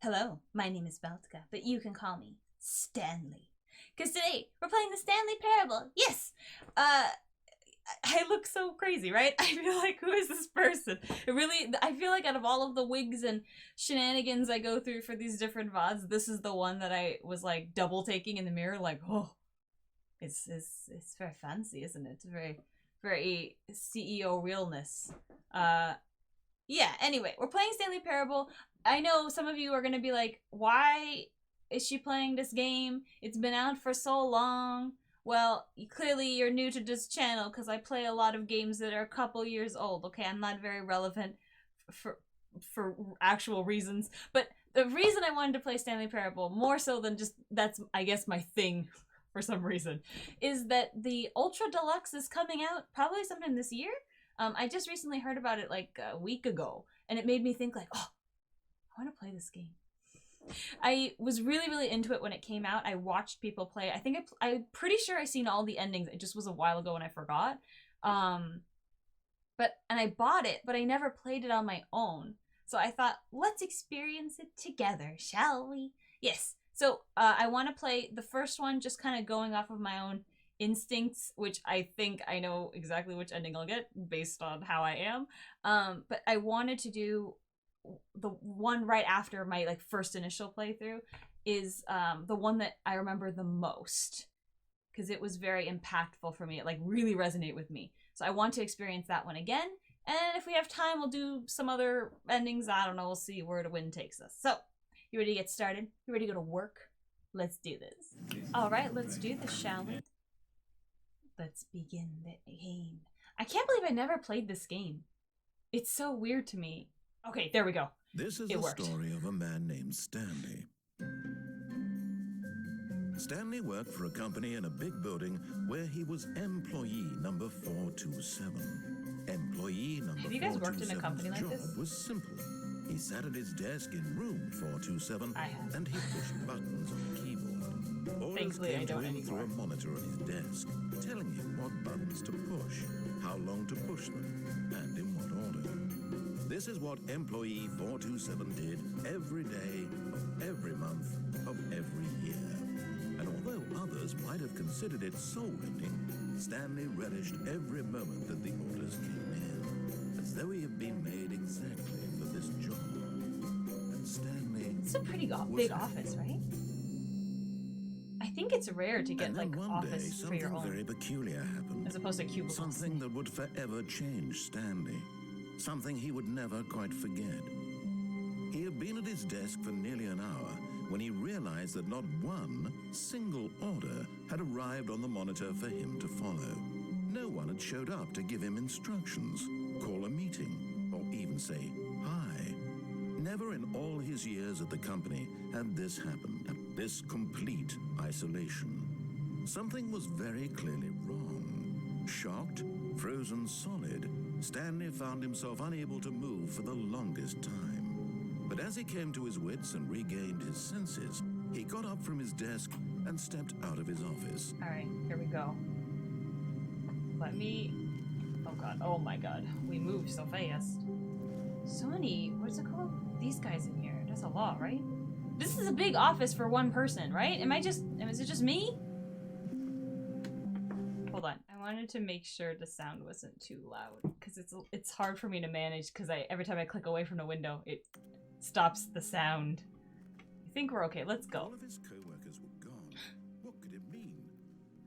Hello, my name is Beltka, but you can call me Stanley. Because today, we're playing the Stanley Parable. Yes! I look so crazy, right? I feel like, who is this person? I feel like out of all of the wigs and shenanigans I go through for these different VODs, this is the one that I was like double taking in the mirror, like, oh, it's very fancy, isn't it? It's very CEO realness. Yeah, anyway, we're playing Stanley Parable. I know some of you are gonna be like, why is she playing this game? It's been out for so long. Well, clearly you're new to this channel because I play a lot of games that are a couple years old. Okay, I'm not very relevant for actual reasons, but the reason I wanted to play Stanley Parable, more so than just that's I guess my thing for some reason, is that the Ultra Deluxe is coming out probably sometime this year. I just recently heard about it like a week ago, and it made me think like, oh, I want to play this game. I was really into it when it came out. I watched people play. I'm pretty sure I seen all the endings. It just was a while ago and I forgot. And I bought it, but I never played it on my own. So I thought, let's experience it together, shall we? Yes. So I want to play the first one, just kind of going off of my own instincts, which I think I know exactly which ending I'll get based on how I am. But I wanted to do the one right after my like first initial playthrough is the one that I remember the most because it was very impactful for me. It like really resonated with me. So I want to experience that one again. And if we have time, we'll do some other endings. I don't know. We'll see where the wind takes us. So, you ready to get started? You ready to go to work? Let's do this. All right, let's do this, shall we? Let's begin the game. I can't believe I never played this game. It's so weird to me. Okay, there we go. This is the story of a man named Stanley. Stanley worked for a company in a big building where he was employee number 427. Employee number 427's Have you guys worked in a company like this? job was simple. He sat at his desk in room 427 and he pushed buttons on the keyboard. Orders came to him through a monitor on his desk, telling him what buttons to push, how long to push them, and in what order. This is what employee 427 did every day of every month of every year. And although others might have considered it soul-rending, Stanley relished every moment that the orders came in, as though he had been made exactly for this job. And Stanley... It's a pretty big office, right? I think it's rare to get like office for your own. Something very peculiar happened. As opposed to cubicles. Something that would forever change Stanley. Something he would never quite forget. He had been at his desk for nearly an hour when he realized that not one single order had arrived on the monitor for him to follow. No one had showed up to give him instructions, call a meeting, or even say hi. Never in all his years at the company had this happened, this complete isolation. Something was very clearly wrong. Shocked, frozen solid, Stanley found himself unable to move for the longest time. But as he came to his wits and regained his senses, he got up from his desk and stepped out of his office. All right, here we go. Let me... Oh god, oh my god. We moved so fast. So many, what's it called? These guys in here. That's a lot, right? This is a big office for one person, right? Is it just me? Hold on. I wanted to make sure the sound wasn't too loud because it's hard for me to manage because every time I click away from the window, it stops the sound. I think we're okay. Let's go. All of his co-workers were gone. What could it mean?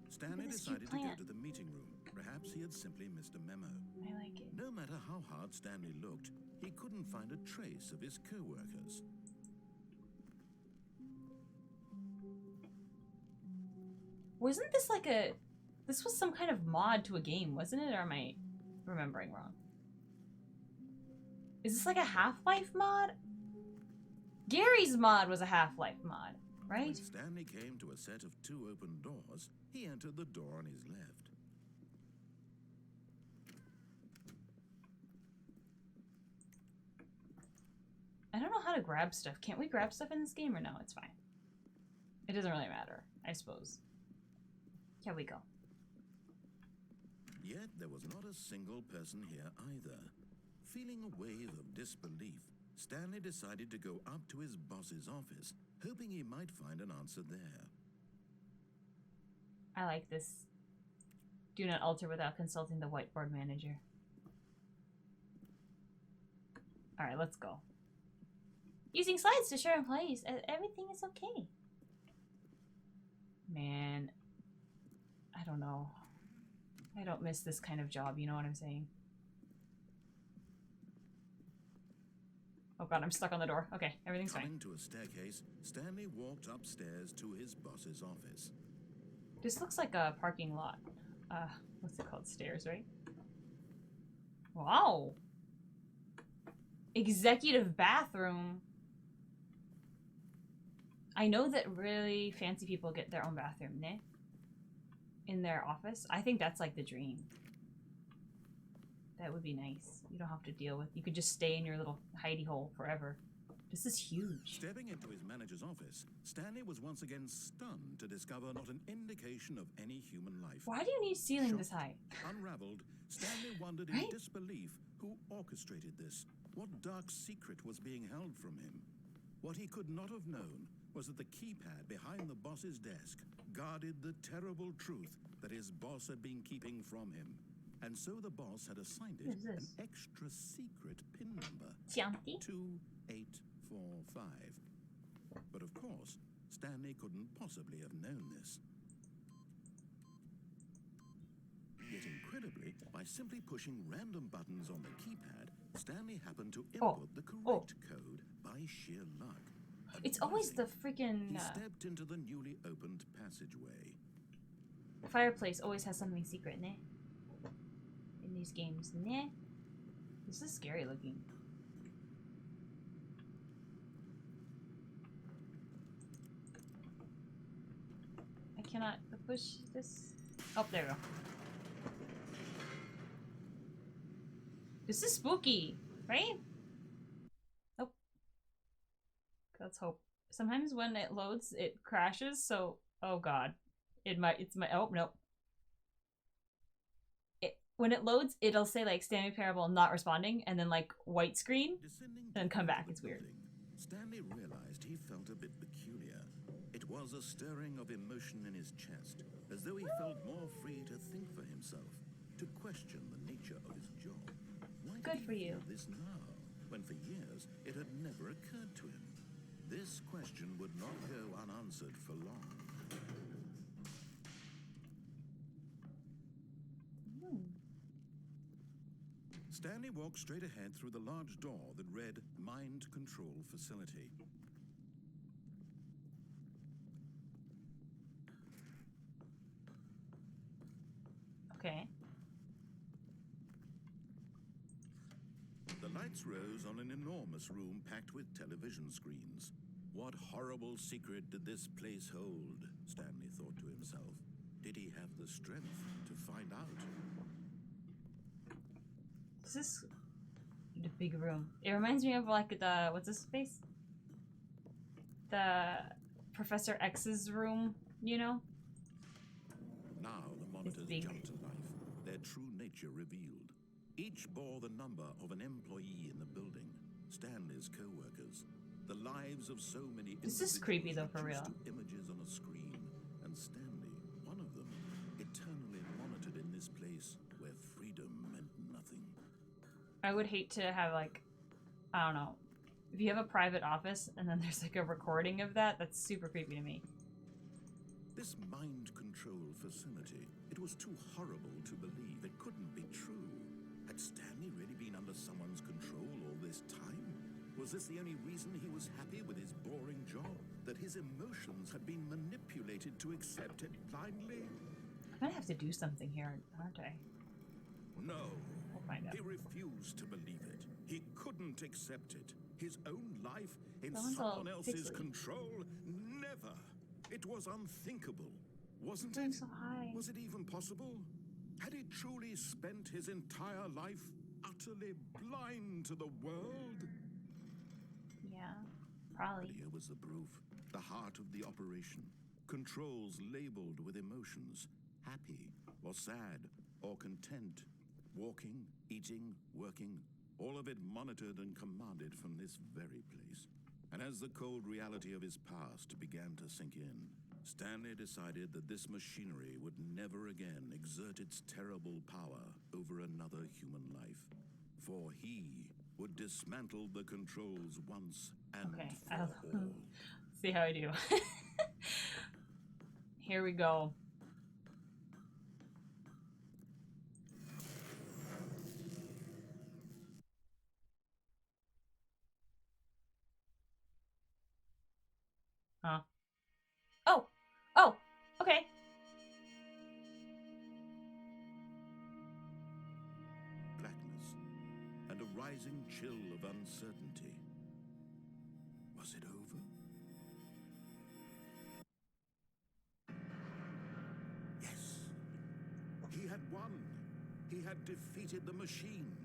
Stanley decided to go to the meeting room. Perhaps he had simply missed a memo. I like it. No matter how hard Stanley looked, he couldn't find a trace of his co-workers. Wasn't this like this was some kind of mod to a game, wasn't it? Or am I remembering wrong? Is this like a Half-Life mod? Gary's mod was a Half-Life mod, right? When Stanley came to a set of 2 open doors, he entered the door on his left. I don't know how to grab stuff. Can't we grab stuff in this game or no? It's fine. It doesn't really matter, I suppose. Here we go. Yet there was not a single person here either. Feeling a wave of disbelief, Stanley decided to go up to his boss's office, hoping he might find an answer there. I like this. Do not alter without consulting the whiteboard manager. Alright, let's go. Using slides to show employees everything is okay. Man, I don't know. I don't miss this kind of job, you know what I'm saying? Oh god, I'm stuck on the door. Okay, everything's fine. Coming to a staircase, Stanley walked upstairs to his boss's office. This looks like a parking lot. What's it called? Stairs, right? Wow! Executive bathroom. I know that really fancy people get their own bathroom, ne? In their office. I think that's like the dream. That would be nice. You don't have to deal with... You could just stay in your little hidey hole forever. This is huge. Stepping into his manager's office, Stanley was once again stunned to discover not an indication of any human life. Why do you need ceiling this high? Unraveled, Stanley wondered in disbelief who orchestrated this. What dark secret was being held from him? What he could not have known was that the keypad behind the boss's desk guarded the terrible truth that his boss had been keeping from him. And so the boss had assigned it an extra secret PIN number. 2845. But of course, Stanley couldn't possibly have known this. Yet incredibly, by simply pushing random buttons on the keypad, Stanley happened to input the correct code by sheer luck. It's always the freaking... He stepped into the newly opened passageway. The fireplace always has something secret, ne? In these games, ne? This is scary looking. I cannot push this. Oh, there we go. This is spooky, right? Nope. Let's hope. Sometimes when it loads, it crashes, so... Oh god. It's my... Oh, nope. When it loads, it'll say, like, Stanley Parable not responding, and then, like, white screen, then come back. It's weird. Stanley realized he felt a bit peculiar. It was a stirring of emotion in his chest, as though he felt more free to think for himself, to question the nature of his job. Why Good for you. This now, when for years it had never occurred to him. This question would not go unanswered for long. Stanley walked straight ahead through the large door that read Mind Control Facility. Okay. The lights rose on an enormous room packed with television screens. What horrible secret did this place hold? Stanley thought to himself. Did he have the strength to find out? This is the big room. It reminds me of like the what's this space? The Professor X's room, you know? Now the monitors jumped to life, their true nature revealed. Each bore the number of an employee in the building, Stanley's co-workers, the lives of so many. This is creepy though, for real. Images on a screen, and Stanley, one of them, eternally monitored in this place where freedom meant nothing. I would hate to have, like, I don't know, if you have a private office and then there's like a recording of that, that's super creepy to me. This mind control facility, it was too horrible to believe. It couldn't be true. Had Stanley really been under someone's control all this time? Was this the only reason he was happy with his boring job? That his emotions had been manipulated to accept it blindly? I'm gonna have to do something here, aren't I? No. We'll find out. He refused to believe it. He couldn't accept it. His own life in Someone's all someone else's pixely. control? Never. It was unthinkable. Wasn't Going it? so high. Was it even possible? Had he truly spent his entire life utterly blind to the world? Yeah, probably. But here was the proof. The heart of the operation. Controls labeled with emotions. Happy or sad or content. Walking, eating, working. all of it monitored and commanded from this very place. And as the cold reality of his past began to sink in, Stanley decided that this machinery would never again exert its terrible power over another human life. For he would dismantle the controls once and for all. See how I do. Here we go. Huh. Oh! Oh! Okay. Blackness and a rising chill of uncertainty. Was it over? Yes. He had won. He had defeated the machine,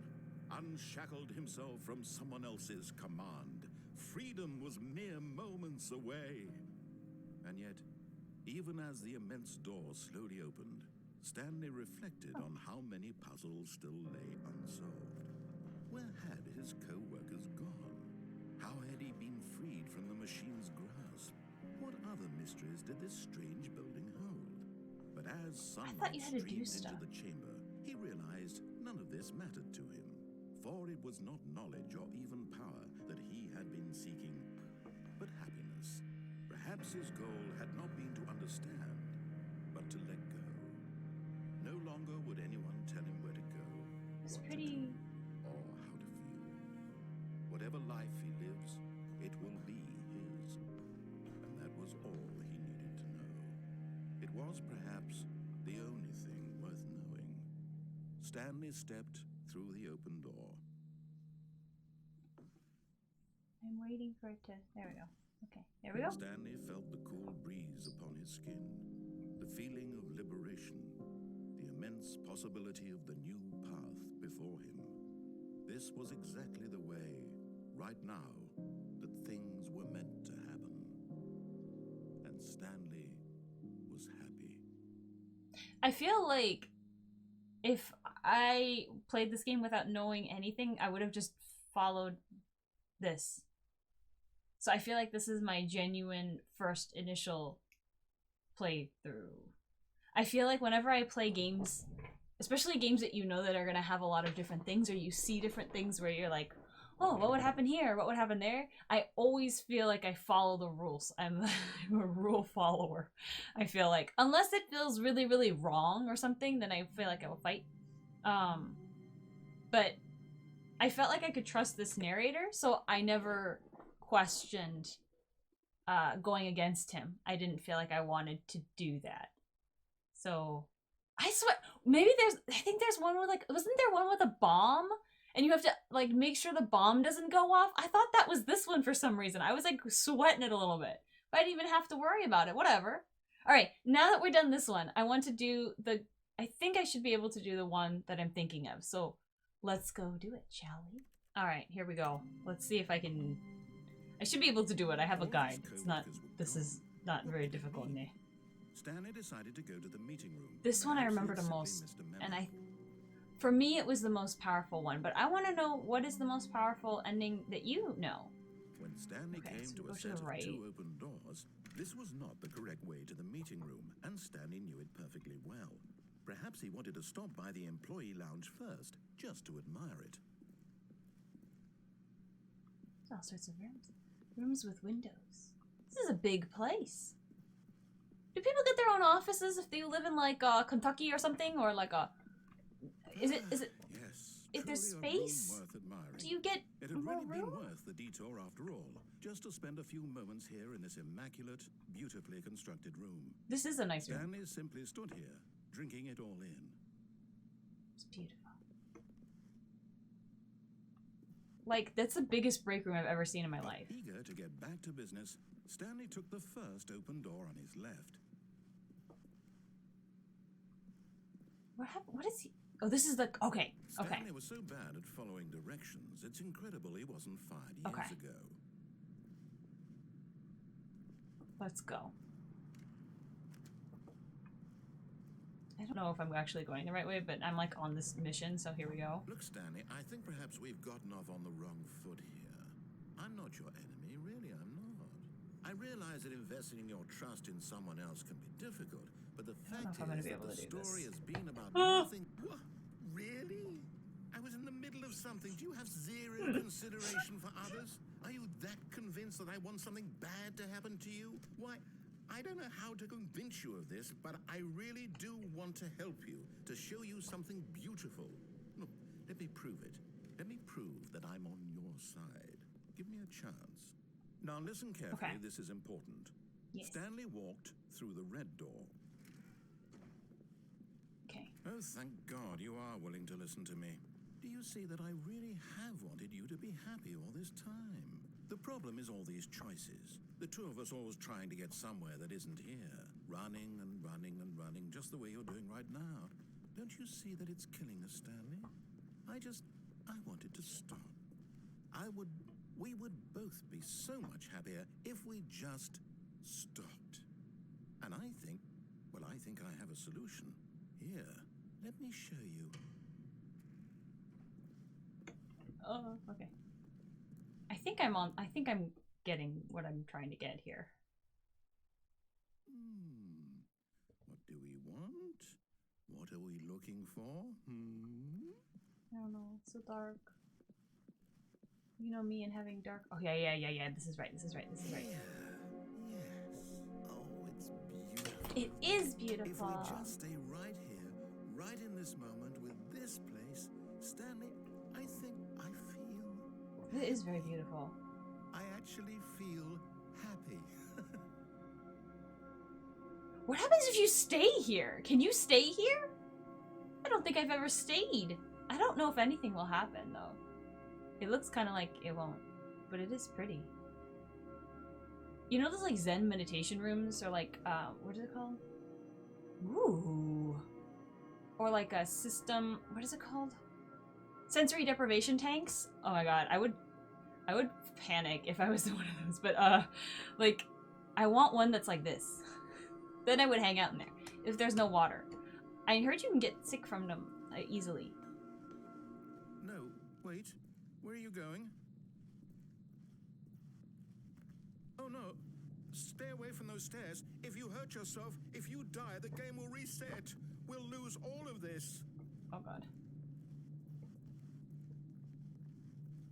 unshackled himself from someone else's command. Freedom was mere moments away. And yet, even as the immense door slowly opened, Stanley reflected on how many puzzles still lay unsolved. Where had his co-workers gone? How had he been freed from the machine's grasp? What other mysteries did this strange building hold? But as sunlight streamed into the chamber, he realized none of this mattered to him, for it was not knowledge or even power that he had been seeking, but happiness. Perhaps his goal had not been to understand, but to let go. No longer would anyone tell him where to go, It's what pretty... to do, or how to feel. Whatever life he lives, it will be his. And that was all he needed to know. It was perhaps the only thing worth knowing. Stanley stepped through the open door. I'm waiting for it to... There we go. Okay, there we go. Stanley felt the cool breeze upon his skin, the feeling of liberation, the immense possibility of the new path before him. This was exactly the way, right now, that things were meant to happen. And Stanley was happy. I feel like if I played this game without knowing anything, I would have just followed this. So I feel like this is my genuine first initial playthrough. I feel like whenever I play games, especially games that you know that are going to have a lot of different things, or you see different things where you're like, oh, what would happen here? What would happen there? I always feel like I follow the rules. I'm a rule follower, I feel like. Unless it feels really, really wrong or something, then I feel like I will fight. But I felt like I could trust this narrator, so I never questioned going against him. I didn't feel like I wanted to do that. So I swear, maybe I think there's one with like, wasn't there one with a bomb? And you have to like make sure the bomb doesn't go off? I thought that was this one for some reason. I was like sweating it a little bit. But I didn't even have to worry about it. Whatever. Alright, now that we're done this one, I want to do I think I should be able to do the one that I'm thinking of. So let's go do it, shall we? Alright, here we go. Let's see if I can... I should be able to do it. I have a guide. This is not very difficult. Stanley decided to go to the meeting room. This one I remember the most, and for me it was the most powerful one, but I want to know what is the most powerful ending that you know. When Stanley came to a set of two open doors, this was not the correct way to the meeting room, and Stanley knew it perfectly well. Perhaps he wanted to stop by the employee lounge first, just to admire it. There's all sorts of rooms. Rooms with windows. This is a big place. Do people get their own offices if they live in like Kentucky or something, or like a? Is it? Yes. If there's space, do you get It had really been worth the detour after all, just to spend a few moments here in this immaculate, beautifully constructed room. This is a nice room. Stanley simply stood here, drinking it all in. It's beautiful. Like, that's the biggest break room I've ever seen in my life. Eager to get back to business, Stanley took the first open door on his left. What happened? What is he? Oh, this is the... Okay, okay. Stanley was so bad at following directions, it's incredible he wasn't fired years ago. Let's go. I don't know if I'm actually going the right way, but I'm like on this mission, so here we go. Look, Stanley, I think perhaps we've gotten off on the wrong foot here. I'm not your enemy, really, I'm not. I realize that investing in your trust in someone else can be difficult, but the I don't know fact if I'm gonna is be that able the to do story this. has been about nothing. What? Really? I was in the middle of something. Do you have zero consideration for others? Are you that convinced that I want something bad to happen to you? Why, I don't know how to convince you of this, but I really do want to help you, to show you something beautiful. Look, let me prove it. Let me prove that I'm on your side. Give me a chance. Now listen carefully, Okay. this is important. Yes. Stanley walked through the red door. Okay. Oh, thank God you are willing to listen to me. Do you see that I really have wanted you to be happy all this time? The problem is all these choices. The two of us always trying to get somewhere that isn't here. Running and running and running, just the way you're doing right now. Don't you see that it's killing us, Stanley? I wanted to stop. We would both be so much happier if we just stopped. And I think I have a solution. Here, let me show you. Oh, okay. I think I'm getting what I'm trying to get here. What do we want? What are we looking for? I don't know. It's so dark. You know me and having dark. Oh yeah. This is right. Yes. Oh, it's beautiful. It is If beautiful. we just stay right here, right in this moment with this place, Stanley, I think I feel. It is very beautiful. I actually feel happy. What happens if you stay here? Can you stay here? I don't think I've ever stayed. I don't know if anything will happen though. It looks kind of like it won't, but it is pretty. You know those like Zen meditation rooms, or like what is it called? Ooh. Or like a system. What is it called? Sensory deprivation tanks. Oh my god, I would panic if I was in one of those. But like, I want one that's like this. Then I would hang out in there if there's no water. I heard you can get sick from them easily. No, wait. Where are you going? Oh no. Stay away from those stairs. If you hurt yourself, if you die, the game will reset. We'll lose all of this. Oh god.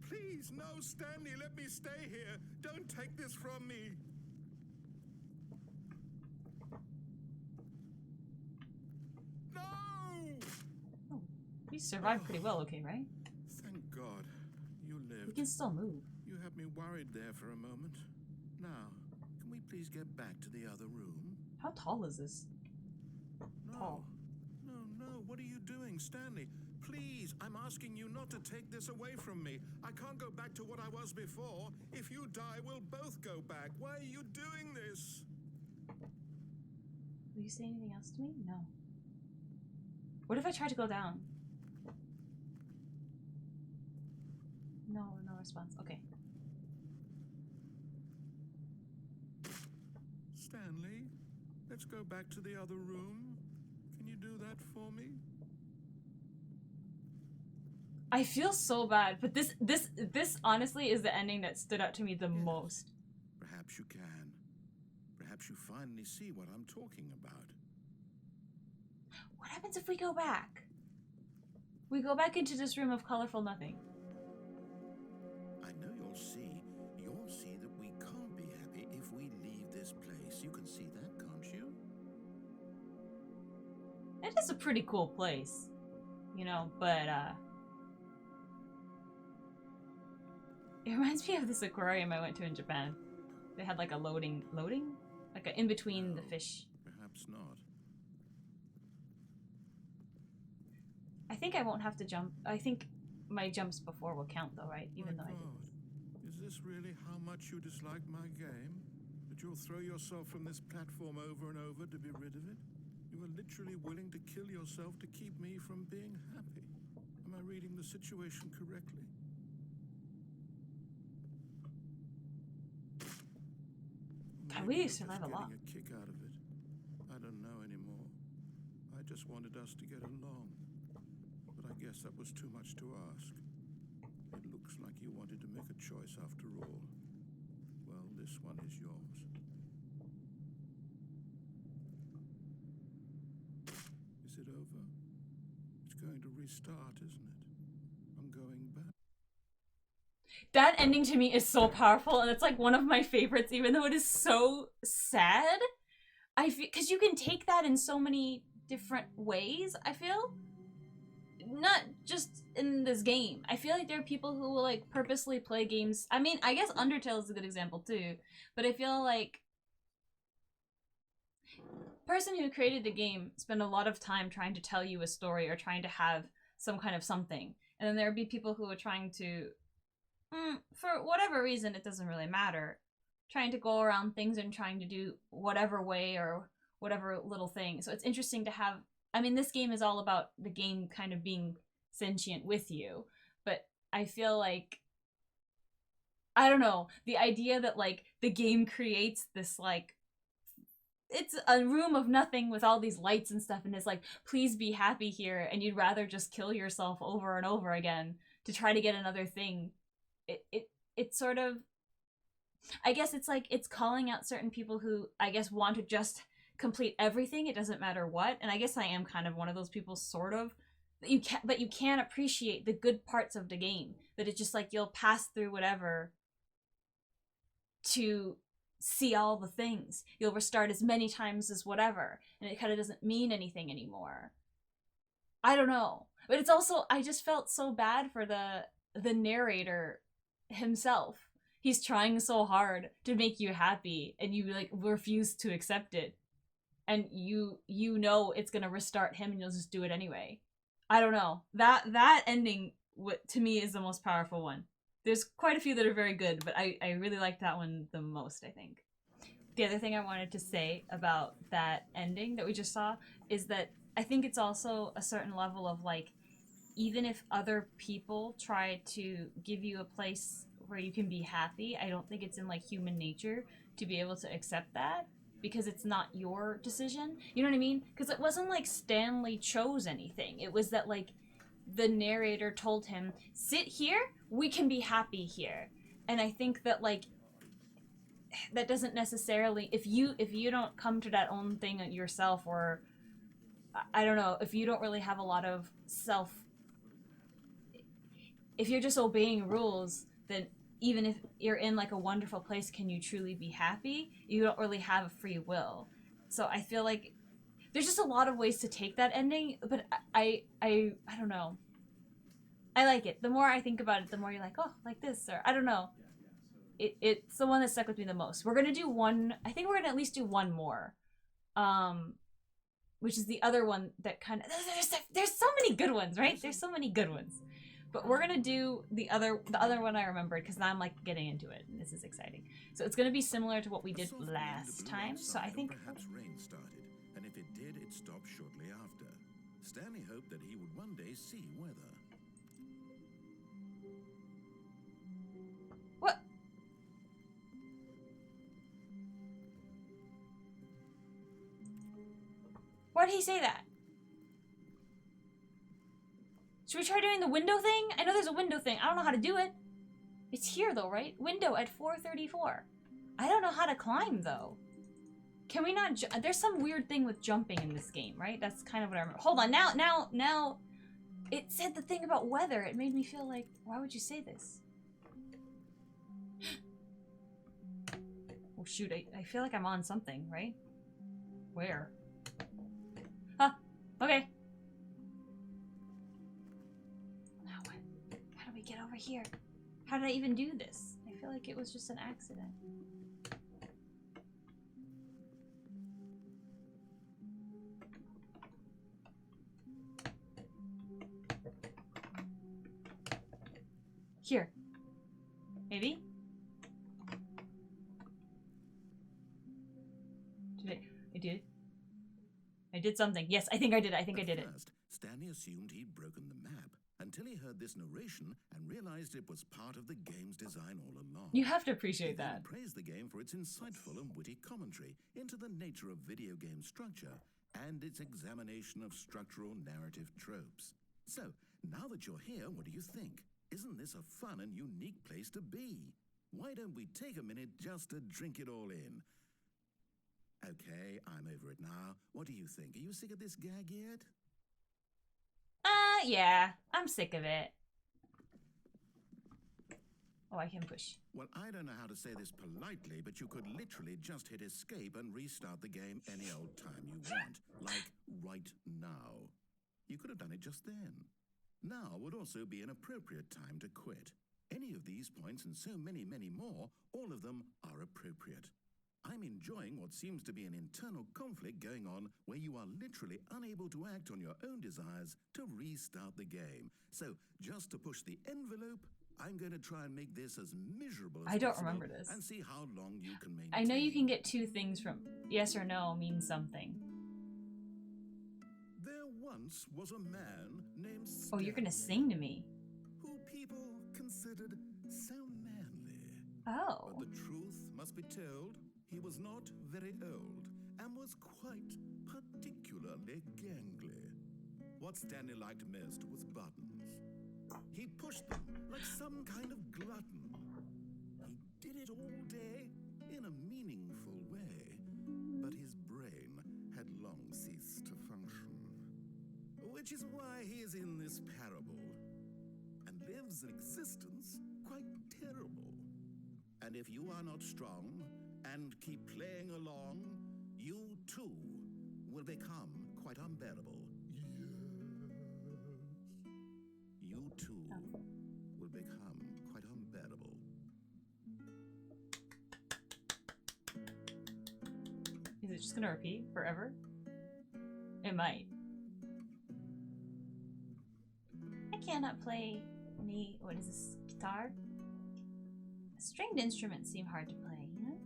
Please, no, Stanley, let me stay here. Don't take this from me. No! Oh, we survived pretty well, okay, right? Thank God. You We lived. can still move. You had me worried there for a moment. Now, can we please get back to the other room? How tall is this? No. Tall. No, what are you doing, Stanley? Please, I'm asking you not to take this away from me. I can't go back to what I was before. If you die, we'll both go back. Why are you doing this? Will you say anything else to me? No. What if I try to go down? No response. Okay. Stanley, let's go back to the other room. Can you do that for me? I feel so bad, but this honestly is the ending that stood out to me the most. Perhaps you can. Perhaps you finally see what I'm talking about. What happens if we go back? We go back into this room of colorful nothing. I know you'll see that we can't be happy if we leave this place. You can see that, can't you? It is a pretty cool place, you know, but it reminds me of this aquarium I went to in Japan. They had like a loading? Like a in between the fish. Perhaps not. I think I won't have to jump. I think my jumps before will count though, right? Even though I did. Is this really how much you dislike my game? That you'll throw yourself from this platform over and over to be rid of it? You were literally willing to kill yourself to keep me from being happy. Am I reading the situation correctly? God, Maybe we you're survive just a lot. getting a kick out of it. I don't know anymore. I just wanted us to get along. But I guess that was too much to ask. It looks like you wanted to make a choice after all. Well, this one is yours. Is it over? It's going to restart, isn't it? I'm going back. That ending to me is so powerful, and it's like one of my favorites, even though it is so sad. I feel, because you can take that in so many different ways, I feel. Not just in this game. I feel like there are people who will like purposely play games. I mean, I guess Undertale is a good example too, but I feel like the person who created the game spent a lot of time trying to tell you a story or trying to have some kind of something. And then there would be people who are trying to, for whatever reason, it doesn't really matter, trying to go around things and trying to do whatever way or whatever little thing. So it's interesting to have, I mean, this game is all about the game kind of being sentient with you, but I feel like, I don't know, the idea that like the game creates this like, it's a room of nothing with all these lights and stuff, and it's like, please be happy here, and you'd rather just kill yourself over and over again to try to get another thing. It's sort of, I guess it's like, it's calling out certain people who, I guess, want to just complete everything, it doesn't matter what, and I guess I am kind of one of those people, sort of. But you can't appreciate the good parts of the game, that it's just like you'll pass through whatever to see all the things. You'll restart as many times as whatever, and it kind of doesn't mean anything anymore. I don't know, but it's also, I just felt so bad for the narrator himself. He's trying so hard to make you happy, and you like refuse to accept it, and you know it's gonna restart him, and you'll just do it anyway. I don't know. That ending, to me, is the most powerful one. There's quite a few that are very good, but I really like that one the most, I think. The other thing I wanted to say about that ending that we just saw is that I think it's also a certain level of like, even if other people try to give you a place where you can be happy, I don't think it's in like human nature to be able to accept that, because it's not your decision. You know what I mean? Because it wasn't like Stanley chose anything. It was that like the narrator told him, sit here, we can be happy here. And I think that like, that doesn't necessarily, if you don't come to that own thing yourself, or I don't know, if you don't really have a lot of self, if you're just obeying rules, then even if you're in like a wonderful place, can you truly be happy? You don't really have a free will. So I feel like there's just a lot of ways to take that ending, but I don't know. I like it. The more I think about it, the more you're like, oh, like this, or I don't know. It's the one that stuck with me the most. We're gonna do one. I think we're gonna at least do one more, which is the other one that kind of, there's so many good ones, right? There's so many good ones. But we're gonna do the other one I remembered, because now I'm like getting into it, and this is exciting. So it's gonna be similar to what we did last time. So I think perhaps rain started, and if it did, it stopped shortly after. Stanley hoped that he would one day see weather. What? Why did he say that? Should we try doing the window thing? I know there's a window thing. I don't know how to do it. It's here though, right? Window at 434. I don't know how to climb though. Can we not? There's some weird thing with jumping in this game, right? That's kind of what I remember. Hold on, now. It said the thing about weather. It made me feel like, why would you say this? Oh shoot, I feel like I'm on something, right? Where? Huh, okay. Now what? How do we get over here? How did I even do this? I feel like it was just an accident. Here. Maybe? I did? I did something. Yes, I think I did. I think I did it. First, Stanley assumed he'd broken the map, until he heard this narration and realized it was part of the game's design all along. You have to appreciate that. He praised the game for its insightful and witty commentary into the nature of video game structure and its examination of structural narrative tropes. So, now that you're here, what do you think? Isn't this a fun and unique place to be? Why don't we take a minute just to drink it all in? Okay, I'm over it now. What do you think? Are you sick of this gag yet? Yeah, I'm sick of it. Oh, I can push. Well, I don't know how to say this politely, but you could literally just hit escape and restart the game any old time you want. Like right now. You could have done it just then. Now would also be an appropriate time to quit. Any of these points and so many, many more, all of them are appropriate. I'm enjoying what seems to be an internal conflict going on where you are literally unable to act on your own desires to restart the game. So, just to push the envelope, I'm going to try and make this as miserable as I don't possible remember this. and see how long you can maintain. I know you can get two things from yes or no means something. There once was a man named Stanley, Oh, you're gonna sing to me. who people considered so manly. Oh. But the truth must be told, he was not very old and was quite particularly gangly. What Stanley liked most was buttons. He pushed them like some kind of glutton. He did it all day in a meaningful way, but his brain had long ceased to function. Which is why he is in this parable and lives an existence quite terrible. And if you are not strong and keep playing along, you too will become quite unbearable. You too will become quite unbearable. Is it just gonna repeat forever? It might. I cannot play any, what is this, guitar? Stringed instruments seem hard to play, you know?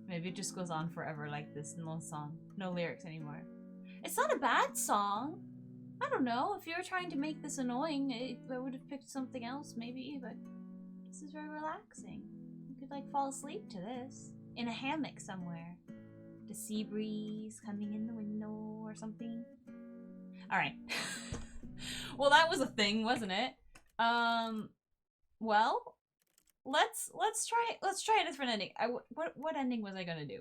Maybe it just goes on forever like this, no song, no lyrics anymore. It's not a bad song. I don't know, if you were trying to make this annoying, I would have picked something else maybe, but this is very relaxing. You could like fall asleep to this, in a hammock somewhere. The sea breeze coming in the window or something. Alright. Well, that was a thing, wasn't it? Well, let's try a different ending. What ending was I gonna do?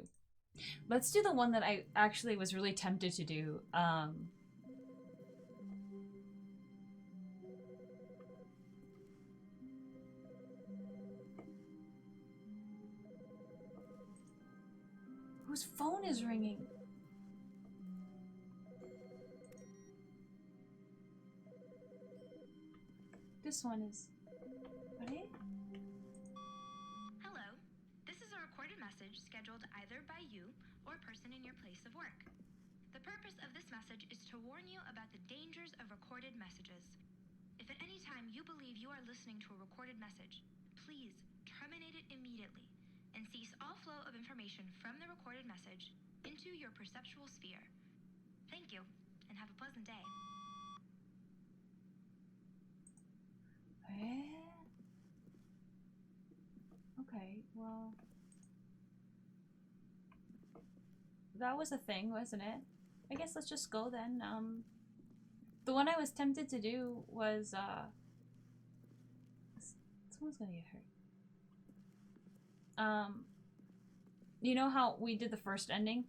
Let's do the one that I actually was really tempted to do. Whose phone is ringing? This one is... Right? Hello. This is a recorded message scheduled either by you or a person in your place of work. The purpose of this message is to warn you about the dangers of recorded messages. If at any time you believe you are listening to a recorded message, please terminate it immediately and cease all flow of information from the recorded message into your perceptual sphere. Thank you, and have a pleasant day. Okay, well... That was a thing, wasn't it? I guess let's just go then. The one I was tempted to do was, someone's gonna get hurt. You know how we did the first ending?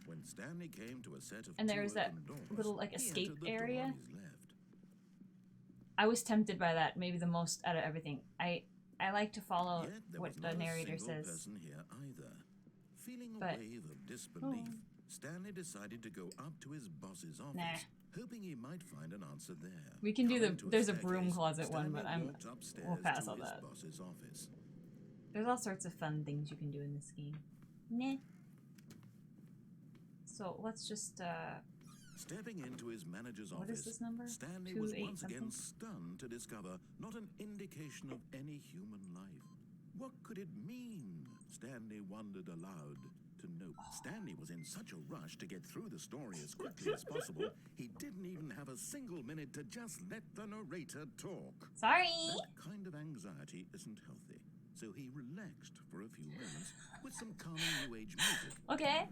When Stanley came to a set of And there was that doors, little, like, he escape entered the door area? on his left. I was tempted by that, maybe the most out of everything. I like to follow Yet there what was the not narrator a single says. person here either. Feeling a But- wave of disbelief, Oh. Stanley decided to go up to his boss's office, Nah. hoping he might find an answer there. We can do Coming the- to there's a broom staircase, closet one, but Stanley walked we'll upstairs pass to on his that. boss's office. There's all sorts of fun things you can do in this game. Nah. So let's just, Stepping into his manager's What office, is this number? Stanley 2, was 8 once again something? stunned to discover not an indication of any human life. What could it mean? Stanley wondered aloud. To note, Stanley was in such a rush to get through the story as quickly as possible, he didn't even have a single minute to just let the narrator talk. sorry! That kind of anxiety isn't healthy. so he relaxed for a few moments with some calming new age music. Okay.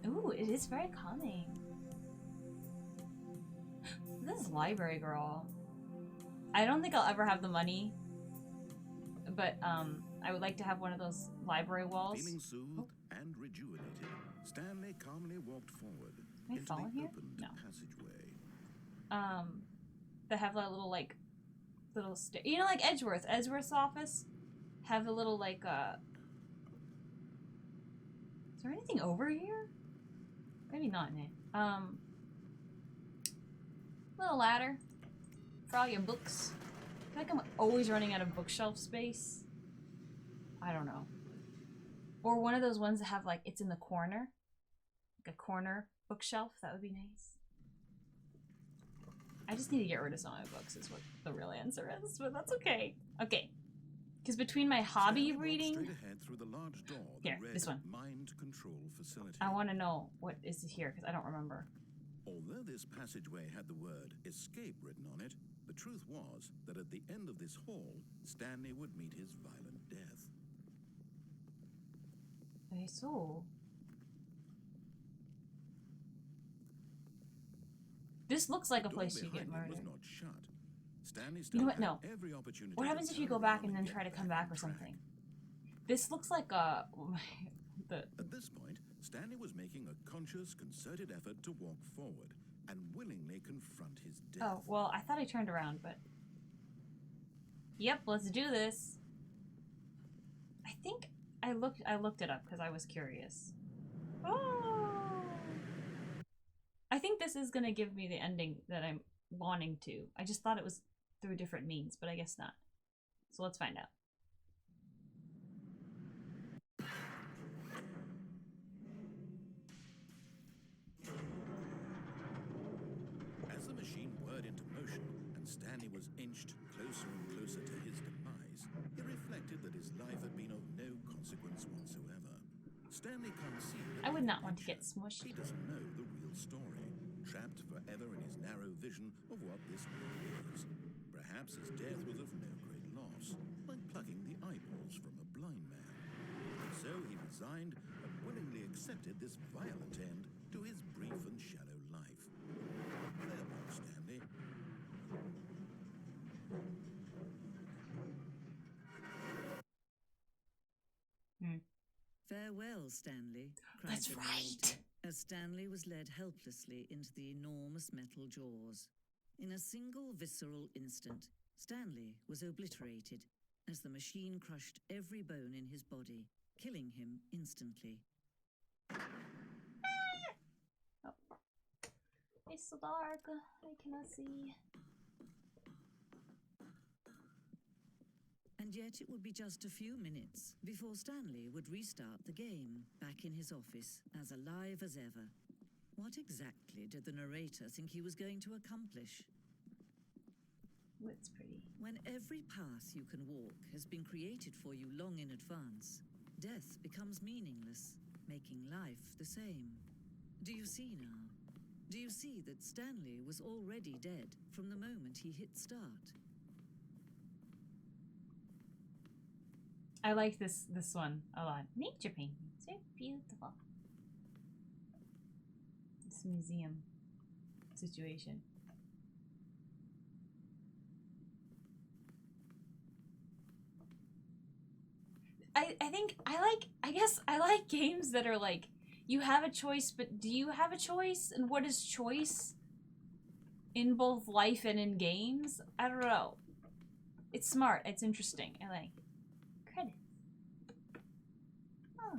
Ooh, it is very calming. This is Library Girl. I don't think I'll ever have the money, but I would like to have one of those library walls. Feeling soothed and rejuvenated, Stanley calmly walked forward Can I into fall the in here? opened No. passageway. They have that little like you know, like Edgeworth's office have a little like is there anything over here? Maybe not in it. Little ladder for all your books. I feel like I'm always running out of bookshelf space. I don't know. Or one of those ones that have like it's in the corner, like a corner bookshelf. That would be nice. I just need to get rid of some of my books is what the real answer is, but that's okay. Okay. Because between my hobby Stanley walked reading... straight ahead through the large door that Here, read this one. Mind Control Facility. I want to know what is here, because I don't remember. Although this passageway had the word escape written on it, the truth was that at the end of this hall, Stanley would meet his violent death. Okay, so... This looks like a place you get murdered. Was not shut. Stanley You know what? No. every opportunity What happens if you go back and then try to come back or something? This looks like a... At this point, Stanley was making a conscious, concerted effort to walk forward and willingly confront his death. Oh, well, I thought I turned around, but... Yep, let's do this. I think I looked it up because I was curious. Oh! I think this is gonna give me the ending that I'm wanting to. I just thought it was through different means, but I guess not. So let's find out. As the machine whirred into motion and Stanley was inched closer and closer to his demise, he reflected that his life had been of no consequence whatsoever. Stanley can't see. I would not want to get smushed. He doesn't know the real story, trapped forever in his narrow vision of what this world is. Perhaps his death was of no great loss, like plucking the eyeballs from a blind man. And so he resigned and willingly accepted this violent end to his brief and shallow life. Farewell, Stanley. Farewell, Stanley, cried That's the right. narrator, as Stanley was led helplessly into the enormous metal jaws. In a single visceral instant, Stanley was obliterated as the machine crushed every bone in his body, killing him instantly. Oh. It's so dark. I cannot see. And yet it would be just a few minutes before Stanley would restart the game, back in his office, as alive as ever. What exactly did the narrator think he was going to accomplish? Ooh, it's pretty. When every path you can walk has been created for you long in advance, death becomes meaningless, making life the same. Do you see now? Do you see that Stanley was already dead from the moment he hit start? I like this one a lot. Nature paintings, they're beautiful. This museum situation. I think I like games that are like you have a choice, but do you have a choice? And what is choice in both life and in games? I don't know. It's smart. It's interesting. I like credits. Oh.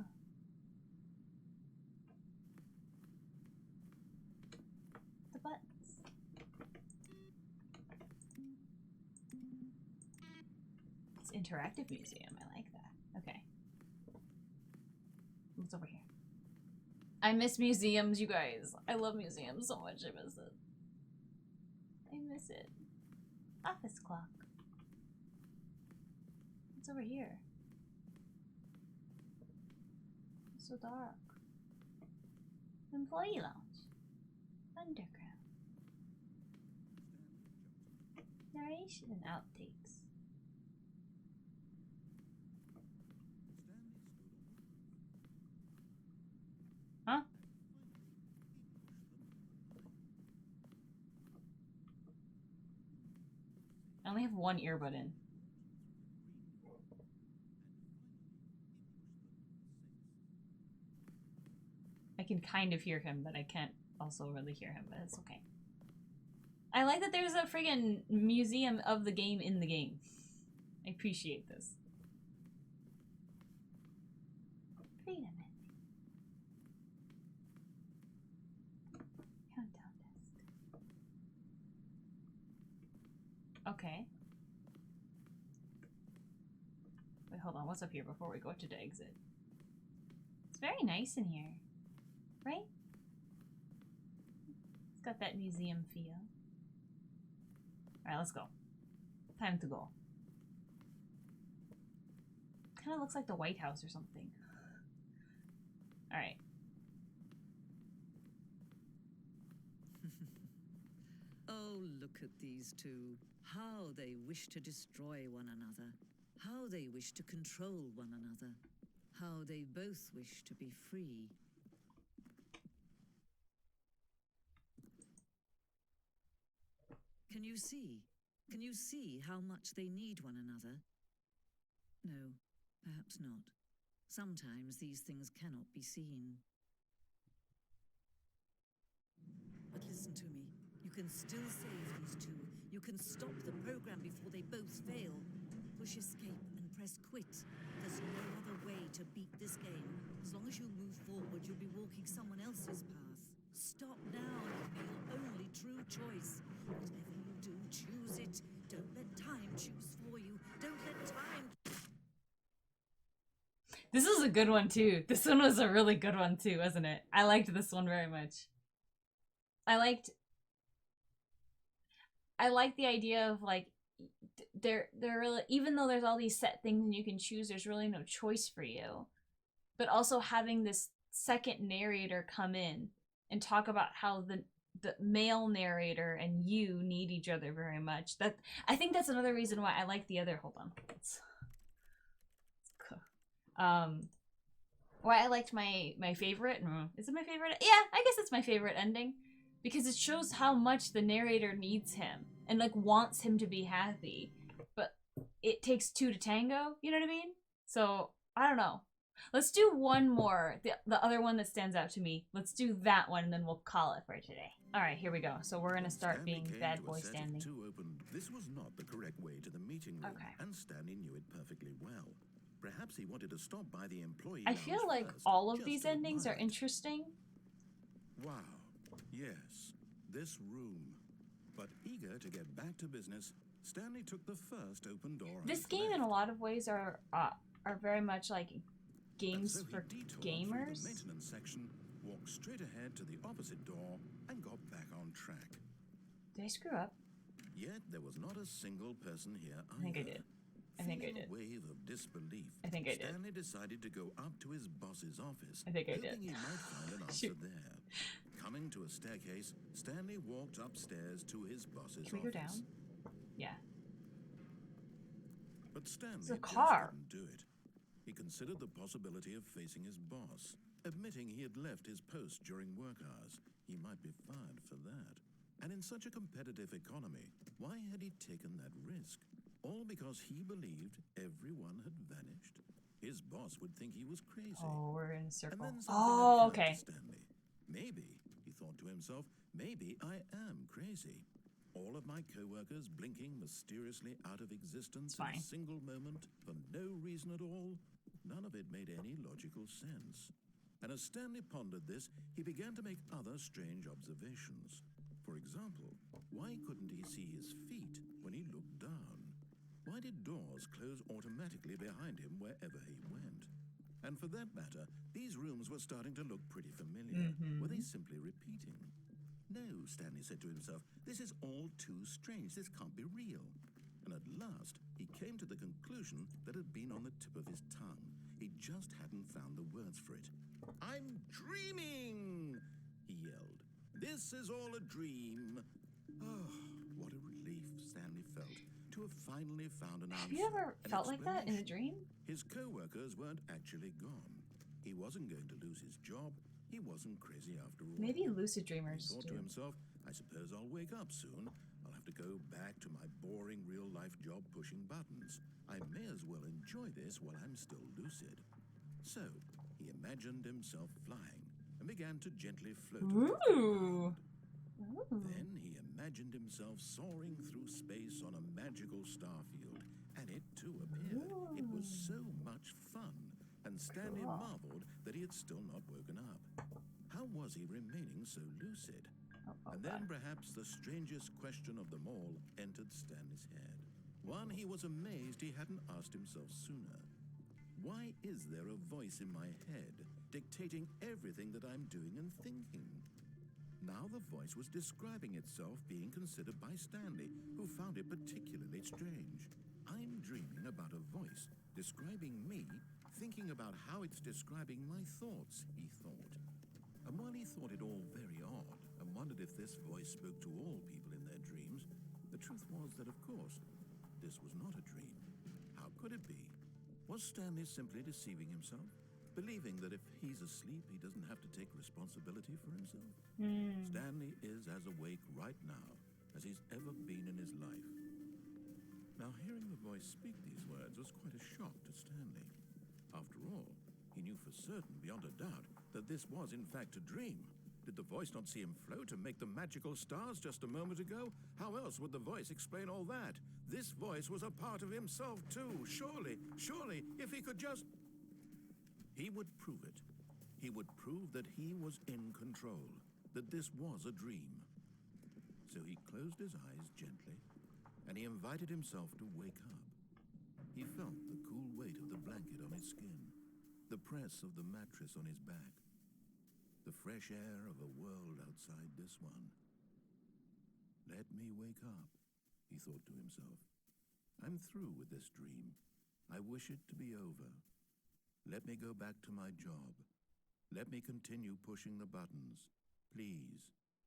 The buttons. It's interactive museum. I like that. Okay. What's over here? I miss museums, you guys. I love museums so much. I miss it. I miss it. Office clock. What's over here? It's so dark. Employee lounge. Underground. Narration and outtakes. only have one earbud in. I can kind of hear him, but I can't also really hear him, but it's okay. I like that there's a friggin' museum of the game in the game. I appreciate this. Wait a minute. Countdown desk. Okay. Wait, hold on. What's up here before we go to the exit? It's very nice in here. Right? It's got that museum feel. Alright, let's go. Time to go. Kind of looks like the White House or something. Alright. Oh, look at these two. How they wish to destroy one another. How they wish to control one another. How they both wish to be free. Can you see? Can you see how much they need one another? No, perhaps not. Sometimes these things cannot be seen. But listen to me. You can still save these two. You can stop the program before they both fail. Push escape and press quit. There's no other way to beat this game. As long as you move forward, you'll be walking someone else's path. Stop now. It'll be your only true choice. Whatever you do, choose it. Don't let time choose for you. Don't let time... This is a good one too. This one was a really good one too, wasn't it? I liked this one very much. I liked the idea of like they're really, even though there's all these set things and you can choose, there's really no choice for you. But also having this second narrator come in and talk about how the male narrator and you need each other very much. That I think that's another reason why I like the other. Hold on. Why I liked my favorite. Is it my favorite? Yeah, I guess it's my favorite ending. Because it shows how much the narrator needs him and like wants him to be happy, but it takes two to tango. You know what I mean? So I don't know. Let's do one more. The other one that stands out to me. Let's do that one, and then we'll call it for today. All right, here we go. So we're gonna start being bad boy Stanley. This was not the correct way to the meeting room, okay. And Stanley knew it perfectly well. Perhaps he wanted to stop by the employee. I feel like all of these endings are interesting. Wow. Yes, this room. But eager to get back to business, Stanley took the first open door. This game, in a lot of ways, are very much like games for gamers. The maintenance section, walked straight ahead to the opposite door, and got back on track. Did I screw up? Yet there was not a single person here either. I think I did. I think I did. A wave of disbelief. I think I did. Stanley decided to go up to his boss's office. I think I did. Hoping he might find an answer there. Coming to a staircase, Stanley walked upstairs to his boss's office. Can we go down? Yeah. But Stanley It's a car. Just couldn't do it. He considered the possibility of facing his boss, admitting he had left his post during work hours. He might be fired for that. And in such a competitive economy, why had he taken that risk? All because he believed everyone had vanished. His boss would think he was crazy. Oh, we're in a circle. And then Oh, occurred okay. to Stanley. Maybe, he thought to himself, maybe I am crazy. All of my co-workers blinking mysteriously out of existence in a single moment for no reason at all. None of it made any logical sense. And as Stanley pondered this, he began to make other strange observations. For example, why couldn't he see his feet when he looked down? Why did doors close automatically behind him wherever he went? And for that matter, these rooms were starting to look pretty familiar. Were they simply repeating? No, Stanley said to himself, this is all too strange. This can't be real. And at last, he came to the conclusion that had been on the tip of his tongue. He just hadn't found the words for it. I'm dreaming, he yelled. This is all a dream. Oh, what a relief Stanley felt to have finally found an answer. Have you ever felt like that in a dream? His co-workers weren't actually gone. He wasn't going to lose his job. He wasn't crazy after all. Maybe lucid dreamers He thought do. to himself, I suppose I'll wake up soon. I'll have to go back to my boring real-life job pushing buttons. I may as well enjoy this while I'm still lucid. So, he imagined himself flying and began to gently float. Ooh. Then he imagined himself soaring through space on a magical starfield, and it too appeared. It was so much fun, and Stanley marveled that he had still not woken up. How was he remaining so lucid? And then perhaps the strangest question of them all entered Stanley's head. One he was amazed he hadn't asked himself sooner. Why is there a voice in my head dictating everything that I'm doing and thinking? Now the voice was describing itself being considered by Stanley, who found it particularly strange. I'm dreaming about a voice describing me, thinking about how it's describing my thoughts, he thought. And while he thought it all very odd and wondered if this voice spoke to all people in their dreams, the truth was that, of course, this was not a dream. How could it be? Was Stanley simply deceiving himself, believing that if he's asleep, he doesn't have to take responsibility for himself? Stanley is as awake right now as he's ever been in his life. Now, hearing the voice speak these words was quite a shock to Stanley. After all, he knew for certain, beyond a doubt, that this was in fact a dream. Did the voice not see him float and make the magical stars just a moment ago? How else would the voice explain all that? This voice was a part of himself too. Surely, if he could just... He would prove it. He would prove that he was in control, that this was a dream. So he closed his eyes gently, and he invited himself to wake up. He felt the cool weight of the blanket on his skin, the press of the mattress on his back, the fresh air of a world outside this one. Let me wake up, he thought to himself. I'm through with this dream. I wish it to be over. Let me go back to my job. Let me continue pushing the buttons. Please,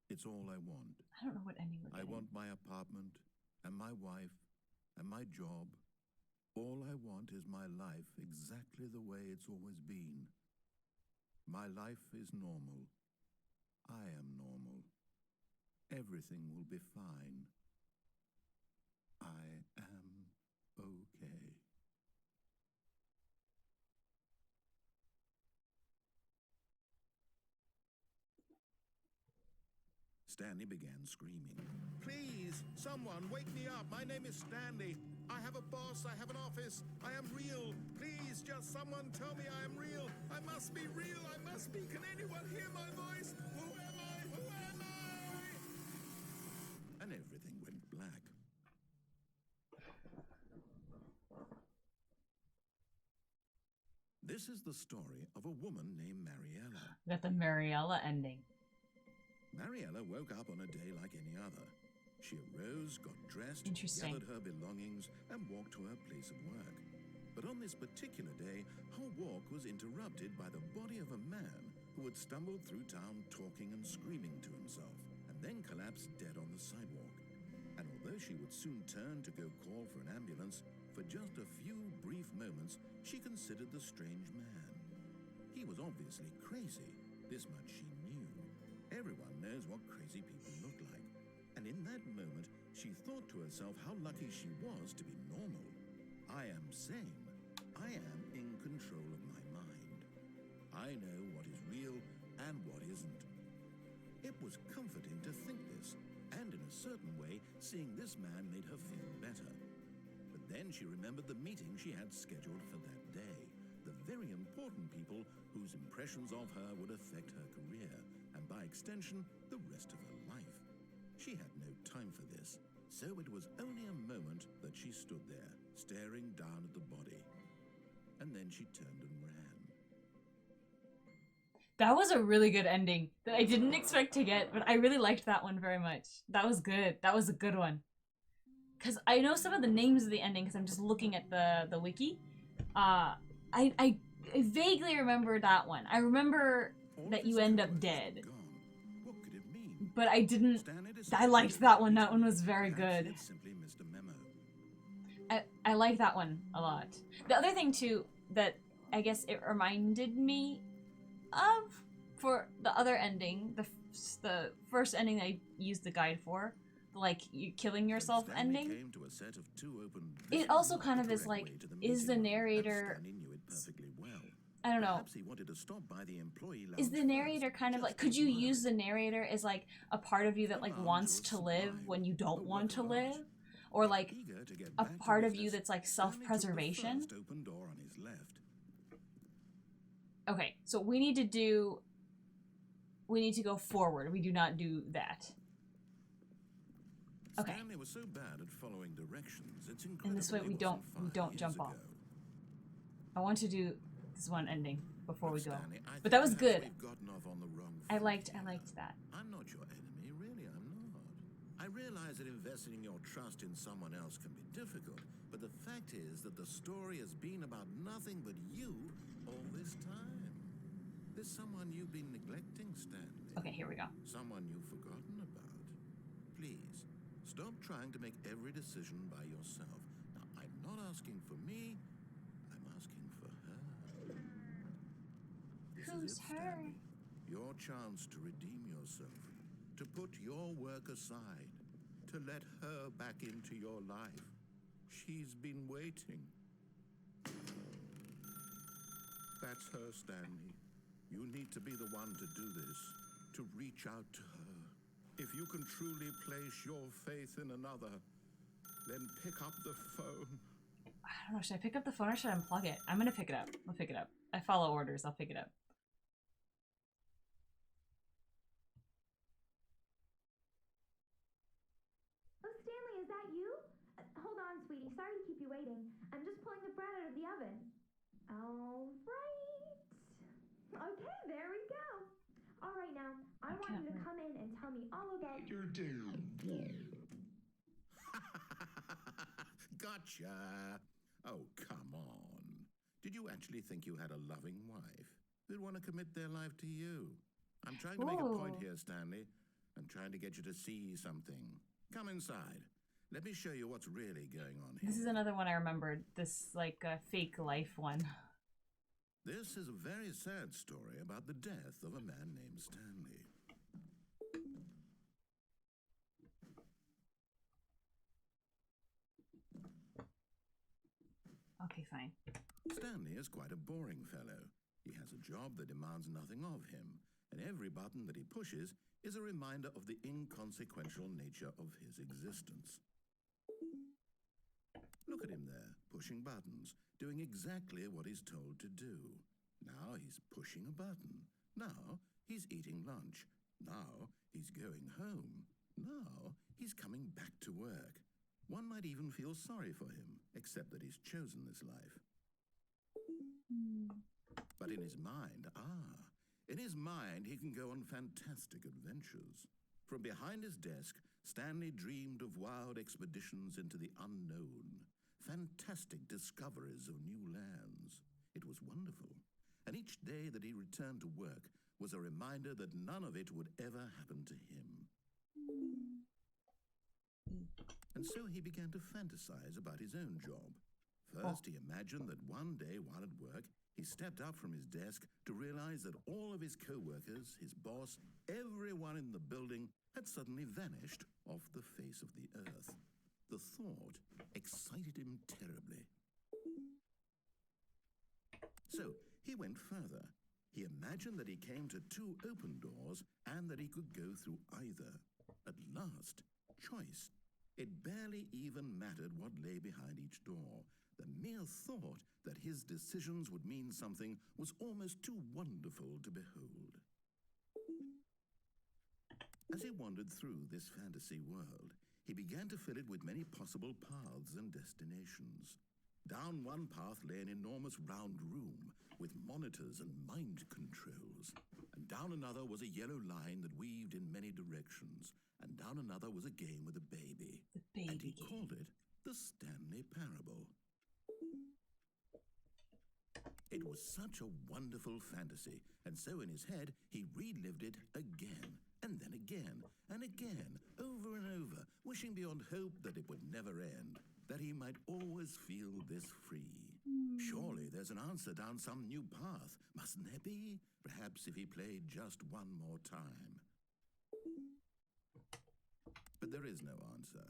it's all I want. I don't know what ending we're I getting. want my apartment, and my wife, and my job. All I want is my life exactly the way it's always been. My life is normal. I am normal. Everything will be fine. I am okay. Stanley began screaming. Please, someone, wake me up. My name is Stanley. I have a boss. I have an office. I am real. Please, just someone tell me I am real. I must be real. I must be. Can anyone hear my voice? Who am I? Who am I? And everything went black. This is the story of a woman named Mariella. Got the Mariella ending. Mariella woke up on a day like any other. She arose, got dressed, Interesting. gathered her belongings, and walked to her place of work. But on this particular day, her walk was interrupted by the body of a man who had stumbled through town talking and screaming to himself, and then collapsed dead on the sidewalk. And although she would soon turn to go call for an ambulance, for just a few brief moments, she considered the strange man. He was obviously crazy. This much she knew. Everyone knows what crazy people look like. And in that moment, she thought to herself how lucky she was to be normal. I am sane. I am in control of my mind. I know what is real and what isn't. It was comforting to think this, and in a certain way, seeing this man made her feel better. But then she remembered the meeting she had scheduled for that day. The very important people whose impressions of her would affect her career, and by extension, the rest of her life. She had no time for this, so it was only a moment that she stood there, staring down at the body. And then she turned and ran. That was a really good ending that I didn't expect to get, but I really liked that one very much. That was good. That was a good one. Because I know some of the names of the ending because I'm just looking at the wiki. I vaguely remember that one. I remember that you end up dead. What could it mean? But I didn't... Stanley I decided liked to that one. repeat That one was very Perhaps he good. had simply missed a memo. I like that one a lot. The other thing too that I guess it reminded me of for the other ending, the first ending that I used the guide for, the like you killing When yourself Stanley ending. came to a set of two open It doors, also not kind the of is correct like, way to the is the meeting room, and narrator, Stanley knew it perfectly well. I don't know, Perhaps he wanted to stop by the employee lounge is the narrator first, kind of just like, could to you admire use the it. narrator as like a part of you that The like lounge wants was to live sublime, when you a don't want work to of art. live? Or like Eager to get a back to part of you business, that's like Stanley took the self-preservation? first open door on his left. Okay, so we need to go forward. We do not do that. Okay. Stanley was so bad at following directions, it's incredible. And this way we he don't wasn't 5 years jump off. ago. I want to do this one ending before we go. Stanley, I But think that was perhaps good. We've gotten off on the wrong I foot liked here. that. I'm not your enemy, really, I'm not. I realize that investing your trust in someone else can be difficult, but the fact is that the story has been about nothing but you all this time. There's someone you've been neglecting, Stanley. Okay, here we go. Someone you've forgotten about. Please, stop trying to make every decision by yourself. Now, I'm not asking for me, I'm asking for her. This Who's is it, her? Stanley. Your chance to redeem yourself, to put your work aside, to let her back into your life. She's been waiting. That's her, Stanley. You need to be the one to do this, to reach out to her. If you can truly place your faith in another, then pick up the phone. I don't know, should I pick up the phone or should I unplug it? I'm gonna pick it up. I'll pick it up. I follow orders, I'll pick it up. Oh, Stanley, is that you? Hold on, sweetie. Sorry to keep you waiting. I'm just pulling the bread out of the oven. All right. Okay, there we go. All right, now, I want you to come in and tell me all about your day. Gotcha. Oh, come on. Did you actually think you had a loving wife who'd want to commit their life to you? I'm trying to make a point Ooh. here, Stanley. I'm trying to get you to see something. Come inside. Let me show you what's really going on here. This is another one I remembered. This like fake life one. This is a very sad story about the death of a man named Stanley. Okay, fine. Stanley is quite a boring fellow. He has a job that demands nothing of him, and every button that he pushes is a reminder of the inconsequential nature of his existence. Look at him there, pushing buttons, doing exactly what he's told to do. Now he's pushing a button. Now he's eating lunch. Now he's going home. Now he's coming back to work. One might even feel sorry for him, except that he's chosen this life. But in his mind, he can go on fantastic adventures. From behind his desk, Stanley dreamed of wild expeditions into the unknown, fantastic discoveries of new lands. It was wonderful, and each day that he returned to work was a reminder that none of it would ever happen to him. And so he began to fantasize about his own job. First, he imagined that one day while at work, he stepped up from his desk to realize that all of his co-workers, his boss, everyone in the building had suddenly vanished off the face of the earth. The thought excited him terribly. So he went further. He imagined that he came to two open doors and that he could go through either. At last, choice. It barely even mattered what lay behind each door. The mere thought that his decisions would mean something was almost too wonderful to behold. As he wandered through this fantasy world, he began to fill it with many possible paths and destinations. Down one path lay an enormous round room with monitors and mind controls. And down another was a yellow line that weaved in many directions. And down another was a game with a baby. The baby and he game. called it the Stanley Parable. It was such a wonderful fantasy, and so in his head he relived it again, and then again, and again, over and over, wishing beyond hope that it would never end, that he might always feel this free. Surely there's an answer down some new path, mustn't there be? Perhaps if he played just one more time. But But there is no answer.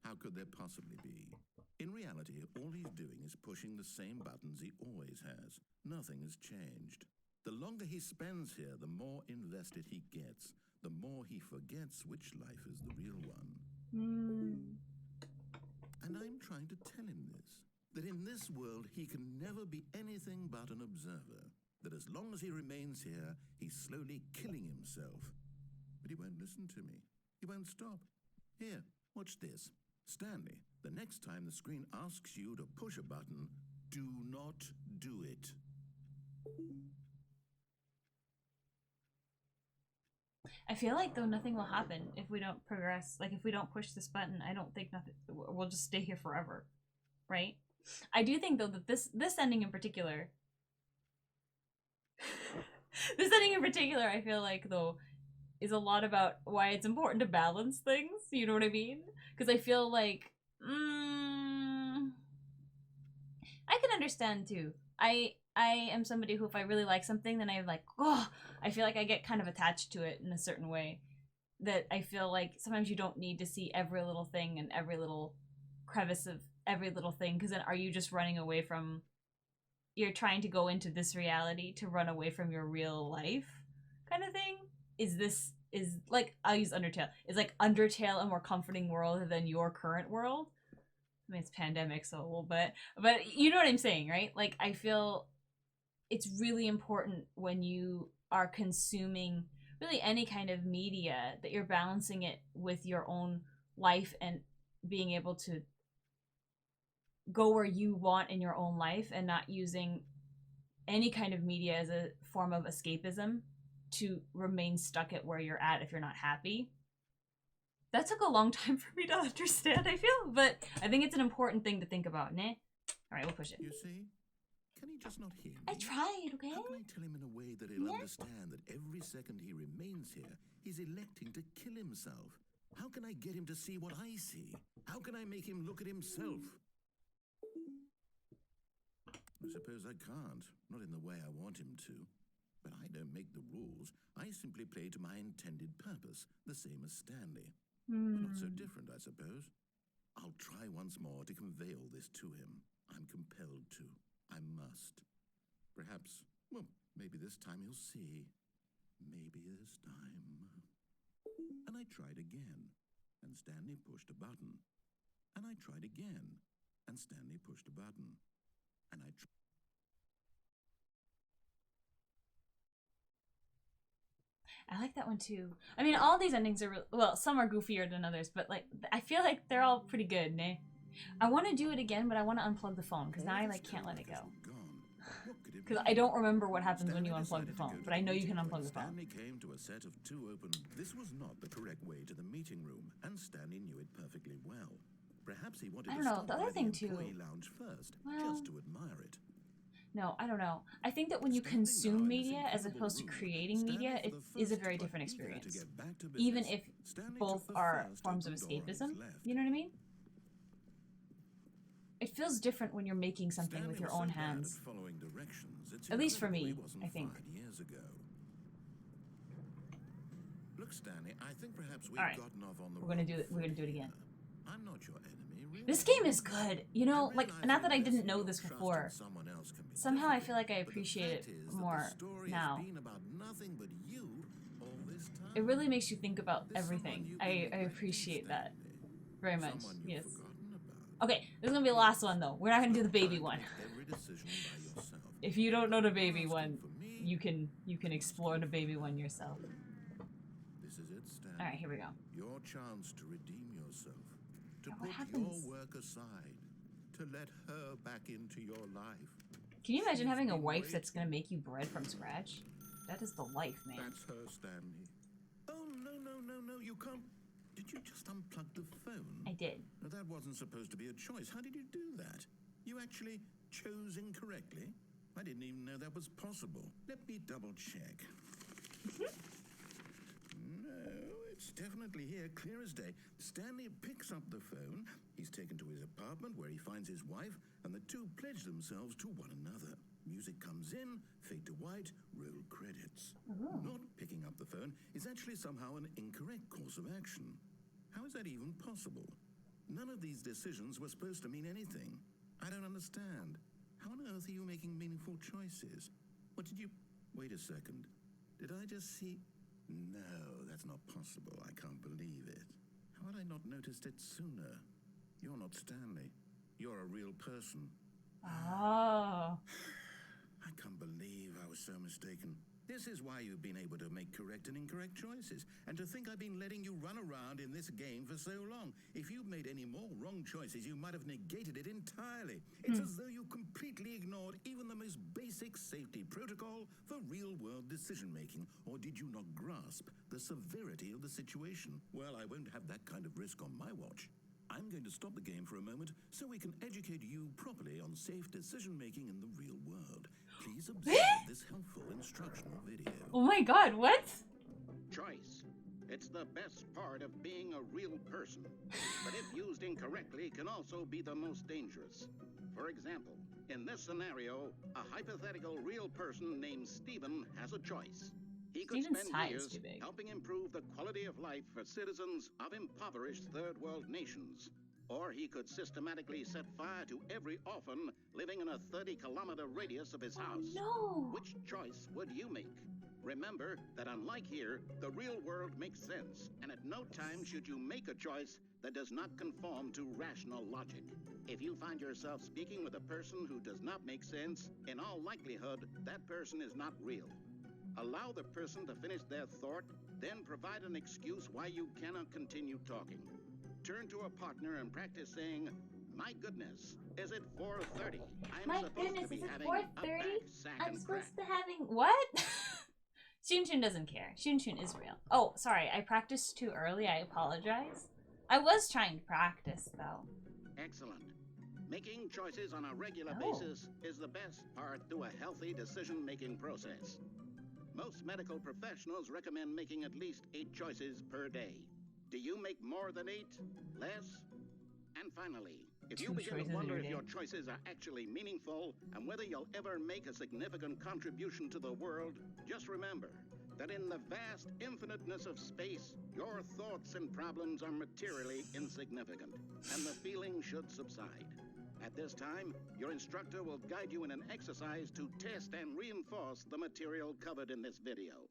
How could there possibly be? In reality, all he's doing is pushing the same buttons he always has. Nothing has changed. The longer he spends here, the more invested he gets, the more he forgets which life is the real one. And I'm trying to tell him this, that in this world he can never be anything but an observer, that as long as he remains here, he's slowly killing himself. But he won't listen to me. He won't stop. Here, watch this. Stanley, the next time the screen asks you to push a button, do not do it. I feel like though nothing will happen if we don't progress. Like if we don't push this button, I don't think nothing. We'll just stay here forever, right? I do think though that this ending in particular, I feel like though, is a lot about why it's important to balance things. You know what I mean? Because I feel like I can understand too. I am somebody who, if I really like something, then I I feel like I get kind of attached to it in a certain way. That I feel like sometimes you don't need to see every little thing and every little crevice of every little thing, because then are you just running away from, you're trying to go into this reality to run away from your real life kind of thing? Is like, I'll use Undertale. Is like Undertale a more comforting world than your current world? I mean, it's pandemic, so a little bit, but you know what I'm saying, right? Like, I feel it's really important when you are consuming really any kind of media that you're balancing it with your own life and being able to go where you want in your own life and not using any kind of media as a form of escapism to remain stuck at where you're at if you're not happy. That took a long time for me to understand, I feel, but I think it's an important thing to think about, né? Alright, we'll push it. You see? Can he just not hear me? I tried, okay? How can I tell him in a way that he'll understand that every second he remains here, he's electing to kill himself? How can I get him to see what I see? How can I make him look at himself? I suppose I can't, not in the way I want him to. But I don't make the rules. I simply play to my intended purpose, the same as Stanley. Not so different, I suppose. I'll try once more to convey all this to him. I'm compelled to. I must. Perhaps, well, maybe this time he'll see. Maybe this time. And I tried again, and Stanley pushed a button. And I tried again, and Stanley pushed a button. And I tried. I like that one too. I mean, all these endings are well, some are goofier than others, but like I feel like they're all pretty good, né? I want to do it again, but I want to unplug the phone because now I like can't let it go. Because I don't remember what happens when you unplug the phone, but I know you can unplug the phone. Stanley came to a set of two open. This was not the correct way to the meeting room, and Stanley knew it perfectly well. Perhaps he wanted to stop the other by thing the too. employee lounge first, Well, just to admire it. No, I don't know. I think that when you consume media as opposed to creating media, it is a very different experience. Even if both are forms of escapism, you know what I mean? It feels different when you're making something with your own hands. At least for me, I think. Look, Stanley, I think perhaps we've Alright, gotten off on the we're gonna do it again. I'm not your enemy, really. This game is good. You know, like, not that I didn't know this before. Somehow I feel like I appreciate it more now. It really makes you think about everything. I appreciate that very much. Yes. Okay, this is gonna be the last one though. We're not gonna do the baby one. If you don't know the baby one, you can explore the baby one yourself. This is it, Stanley. All right, here we go. Your chance to redeem yourself, to Now, put what happens? your work aside, to let her back into your life. Can you imagine having a wife that's gonna make you bread from scratch? That is the life, man. That's her, Stanley. Oh, no, you can't. Did you just unplug the phone? I did. Now, that wasn't supposed to be a choice. How did you do that? You actually chose incorrectly? I didn't even know that was possible. Let me double check. No, it's definitely here, clear as day. Stanley picks up the phone. He's taken to his apartment where he finds his wife, and the two pledge themselves to one another. Music comes in, fade to white, roll credits. Ooh. Not picking up the phone is actually somehow an incorrect course of action. How is that even possible? None of these decisions were supposed to mean anything. I don't understand. How on earth are you making meaningful choices? What did you... Wait a second. Did I just see... No, that's not possible. I can't believe it. How had I not noticed it sooner? You're not Stanley. You're a real person. Oh. I can't believe I was so mistaken. This is why you've been able to make correct and incorrect choices. And to think I've been letting you run around in this game for so long. If you'd made any more wrong choices, you might have negated it entirely. It's as though you completely ignored even the most basic safety protocol for real-world decision-making. Or did you not grasp the severity of the situation? Well, I won't have that kind of risk on my watch. I'm going to stop the game for a moment so we can educate you properly on safe decision-making in the real world. Please observe this helpful instructional video. Oh my god, what? Choice. It's the best part of being a real person. But if used incorrectly, can also be the most dangerous. For example, in this scenario, a hypothetical real person named Stephen has a choice. He could Stephen's spend tie is years too big. helping improve the quality of life for citizens of impoverished third world nations. Or he could systematically set fire to every orphan living in a 30-kilometer radius of his house. No. Which choice would you make? Remember that unlike here, the real world makes sense, and at no time should you make a choice that does not conform to rational logic. If you find yourself speaking with a person who does not make sense, in all likelihood, that person is not real. Allow the person to finish their thought, then provide an excuse why you cannot continue talking. Turn to a partner and practice saying, "My goodness, is it 4:30? I'm My supposed goodness, to be is it having 4:30? a back, sack, I'm and supposed crack." to having what? Shun doesn't care. Shun is real. Oh, sorry, I practiced too early. I apologize. I was trying to practice though. Excellent. Making choices on a regular Oh. basis is the best part to a healthy decision-making process. Most medical professionals recommend making at least 8 choices per day. Do you make more than 8? Less? And finally, if you 2 begin to choices wonder every if day. your choices are actually meaningful and whether you'll ever make a significant contribution to the world, just remember that in the vast infiniteness of space, your thoughts and problems are materially insignificant, and the feeling should subside. At this time, your instructor will guide you in an exercise to test and reinforce the material covered in this video.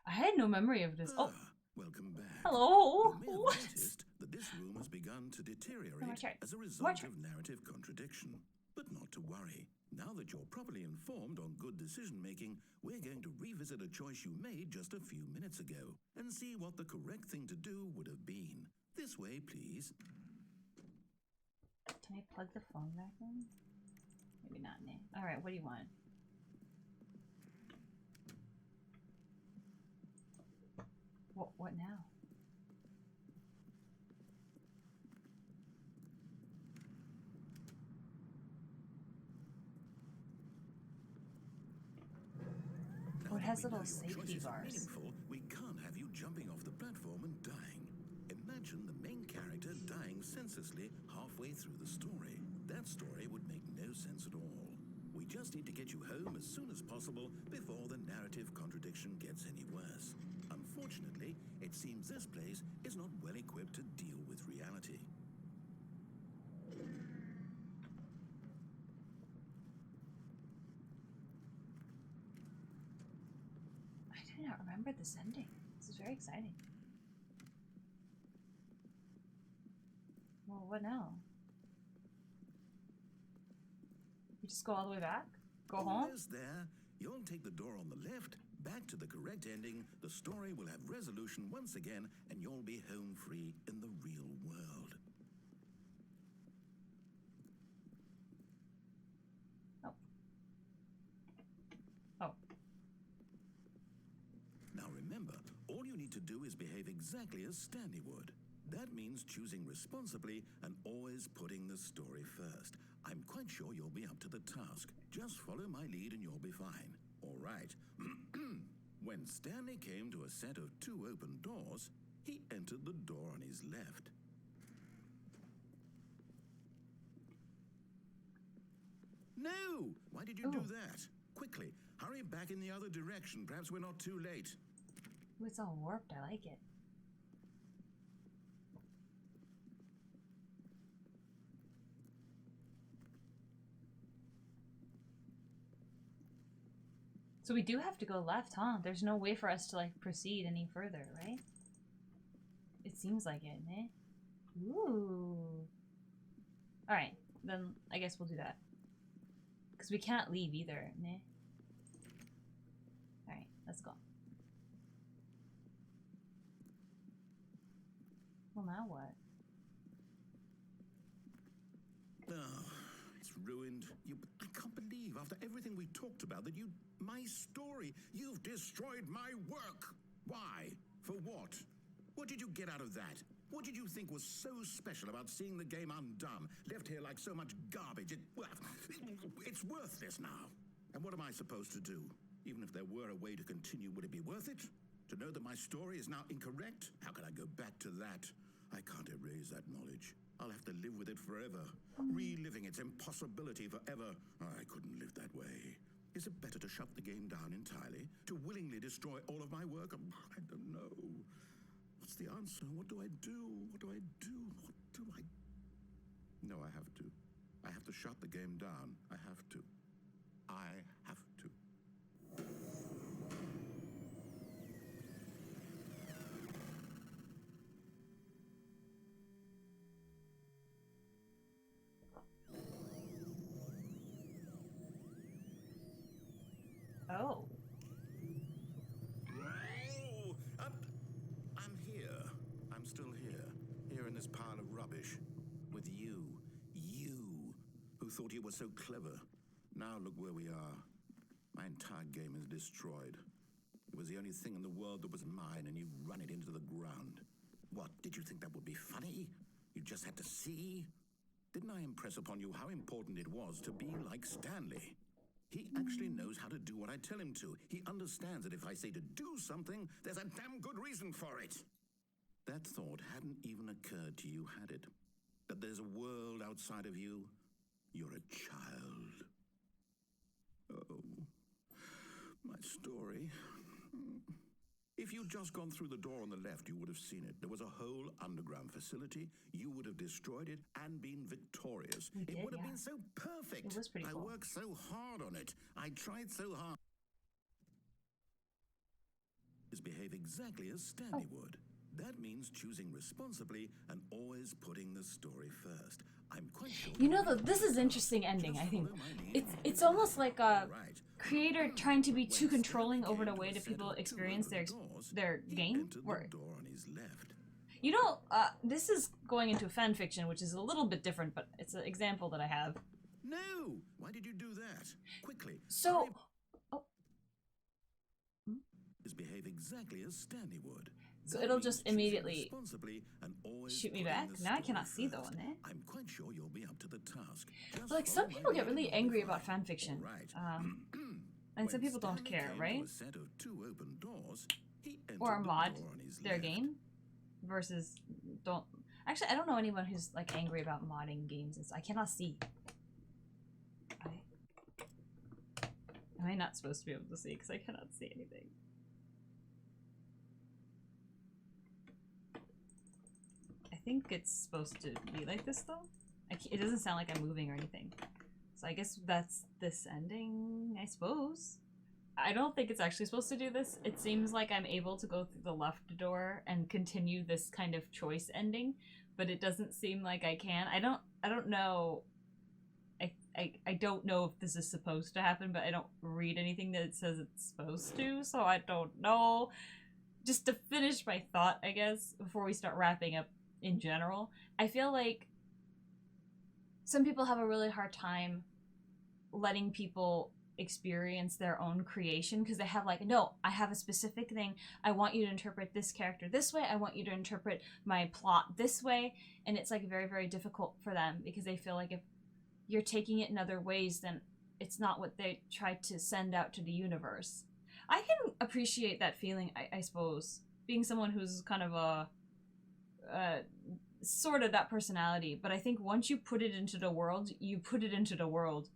I had no memory of this. Oh, Welcome back. hello. You may have What? noticed that this room has begun to deteriorate More turn. as a More result turn. of narrative contradiction. But not to worry. Now that you're properly informed on good decision-making, we're going to revisit a choice you made just a few minutes ago and see what the correct thing to do would have been. This way, please. Can I plug the phone back in? Maybe not. All right, what do you want? What now? Now Oh, it that has we know little your safety choices are bars. meaningful, we can't have you jumping off the platform and dying. Imagine the main character dying senselessly halfway through the story. That story would make no sense at all. We just need to get you home as soon as possible before the narrative contradiction gets any worse. Unfortunately, it seems this place is not well equipped to deal with reality. I do not remember this ending. This is very exciting. Well, what now? We just go all the way back? Go home? Almost there. You'll take the door on the left, back to the correct ending. The story will have resolution once again, and you'll be home free in the real world. Oh. Oh. Now remember, all you need to do is behave exactly as Stanley would. That means choosing responsibly and always putting the story first. I'm quite sure you'll be up to the task. Just follow my lead and you'll be fine. All right. When Stanley came to a set of 2 open doors, he entered the door on his left. No! Why did you do that? Quickly, hurry back in the other direction. Perhaps we're not too late. Ooh, it's all warped. I like it. So we do have to go left, huh? There's no way for us to, like, proceed any further, right? It seems like it, eh? Ooh. Alright, then I guess we'll do that. Because we can't leave either, ne? Alright, let's go. Well, now what? Oh, it's ruined. I can't believe after everything we talked about that my story, you've destroyed my work. Why? For what? What did you get out of that? What did you think was so special about seeing the game undone, left here like so much garbage? It's worthless now. And what am I supposed to do? Even if there were a way to continue, would it be worth it? To know that my story is now incorrect? How can I go back to that? I can't erase that knowledge. I'll have to live with it forever, reliving its impossibility forever. I couldn't live that way. Is it better to shut the game down entirely? To willingly destroy all of my work? I don't know. What's the answer? What do I do? What do I do? What do I... No, I have to. I have to shut the game down. I have to. I have to. Oh. Oh, I'm here. I'm still here. Here in this pile of rubbish. With you. You. Who thought you were so clever. Now look where we are. My entire game is destroyed. It was the only thing in the world that was mine, and you run it into the ground. What, did you think that would be funny? You just had to see? Didn't I impress upon you how important it was to be like Stanley? He actually knows how to do what I tell him to. He understands that if I say to do something, there's a damn good reason for it. That thought hadn't even occurred to you, had it? That there's a world outside of you? You're a child. Oh, my story. If you'd just gone through the door on the left, you would have seen it. There was a whole underground facility. You would have destroyed it and been victorious. It would have been so perfect. It was pretty cool. I worked so hard on it. I tried so hard. Behave exactly as Stanley would. That means choosing responsibly and always putting the story first. I'm quite sure. You know, this is interesting ending, I think. It's almost like a creator trying to be too controlling over the way that people experience their game. You know, this is going into fan fiction, which is a little bit different, but it's an example that I have. No! Why did you do that? Quickly. So... Behave exactly as Stanley would. So it'll just immediately shoot me back? Now I cannot see though, isn't it? I'm quite sure you'll be up to the task. But like some people get really angry about fanfiction. And some people don't care, right? Or mod their game versus don't. Actually, I don't know anyone who's like angry about modding games. I cannot see. Am I not supposed to be able to see because I cannot see anything? I think it's supposed to be like this though. It doesn't sound like I'm moving or anything. So I guess that's this ending, I suppose. I don't think it's actually supposed to do this. It seems like I'm able to go through the left door and continue this kind of choice ending, but it doesn't seem like I can. I don't know. I don't know if this is supposed to happen, but I don't read anything that it says it's supposed to, so I don't know. Just to finish my thought, I guess, before we start wrapping up in general, I feel like some people have a really hard time letting people experience their own creation because they have like, no, I have a specific thing. I want you to interpret this character this way. I want you to interpret my plot this way. And it's like very, very difficult for them because they feel like if you're taking it in other ways, then it's not what they tried to send out to the universe. I can appreciate that feeling, I suppose. Being someone who's kind of a sort of that personality, but I think once you put it into the world, you put it into the world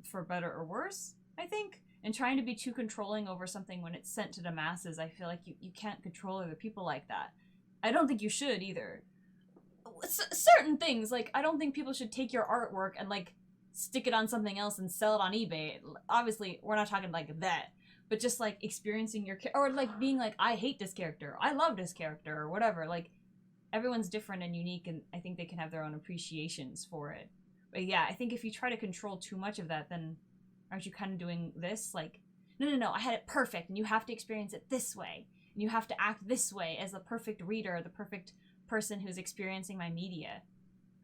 for better or worse, I think. And trying to be too controlling over something when it's sent to the masses, I feel like you can't control other people like that. I don't think you should either. Certain things, like I don't think people should take your artwork and like stick it on something else and sell it on eBay. Obviously, we're not talking like that, but just like experiencing your or like being like, I hate this character, I love this character, or whatever. Like, everyone's different and unique, and I think they can have their own appreciations for it. But yeah, I think if you try to control too much of that, then aren't you kind of doing this? Like, no, I had it perfect, and you have to experience it this way, and you have to act this way as the perfect reader, the perfect person who's experiencing my media.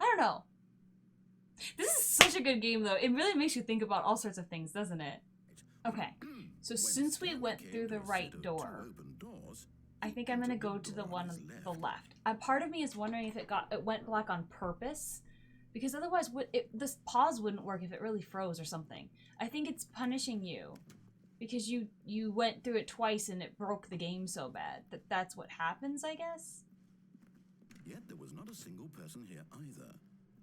I don't know. This is such a good game, though. It really makes you think about all sorts of things, doesn't it? Okay, so since we went through the right door, I think I'm gonna go to the one on the left. A part of me is wondering if it went black on purpose, because otherwise this pause wouldn't work if it really froze or something. I think it's punishing you because you went through it twice and it broke the game so bad that's what happens, I guess. Yet there was not a single person here either.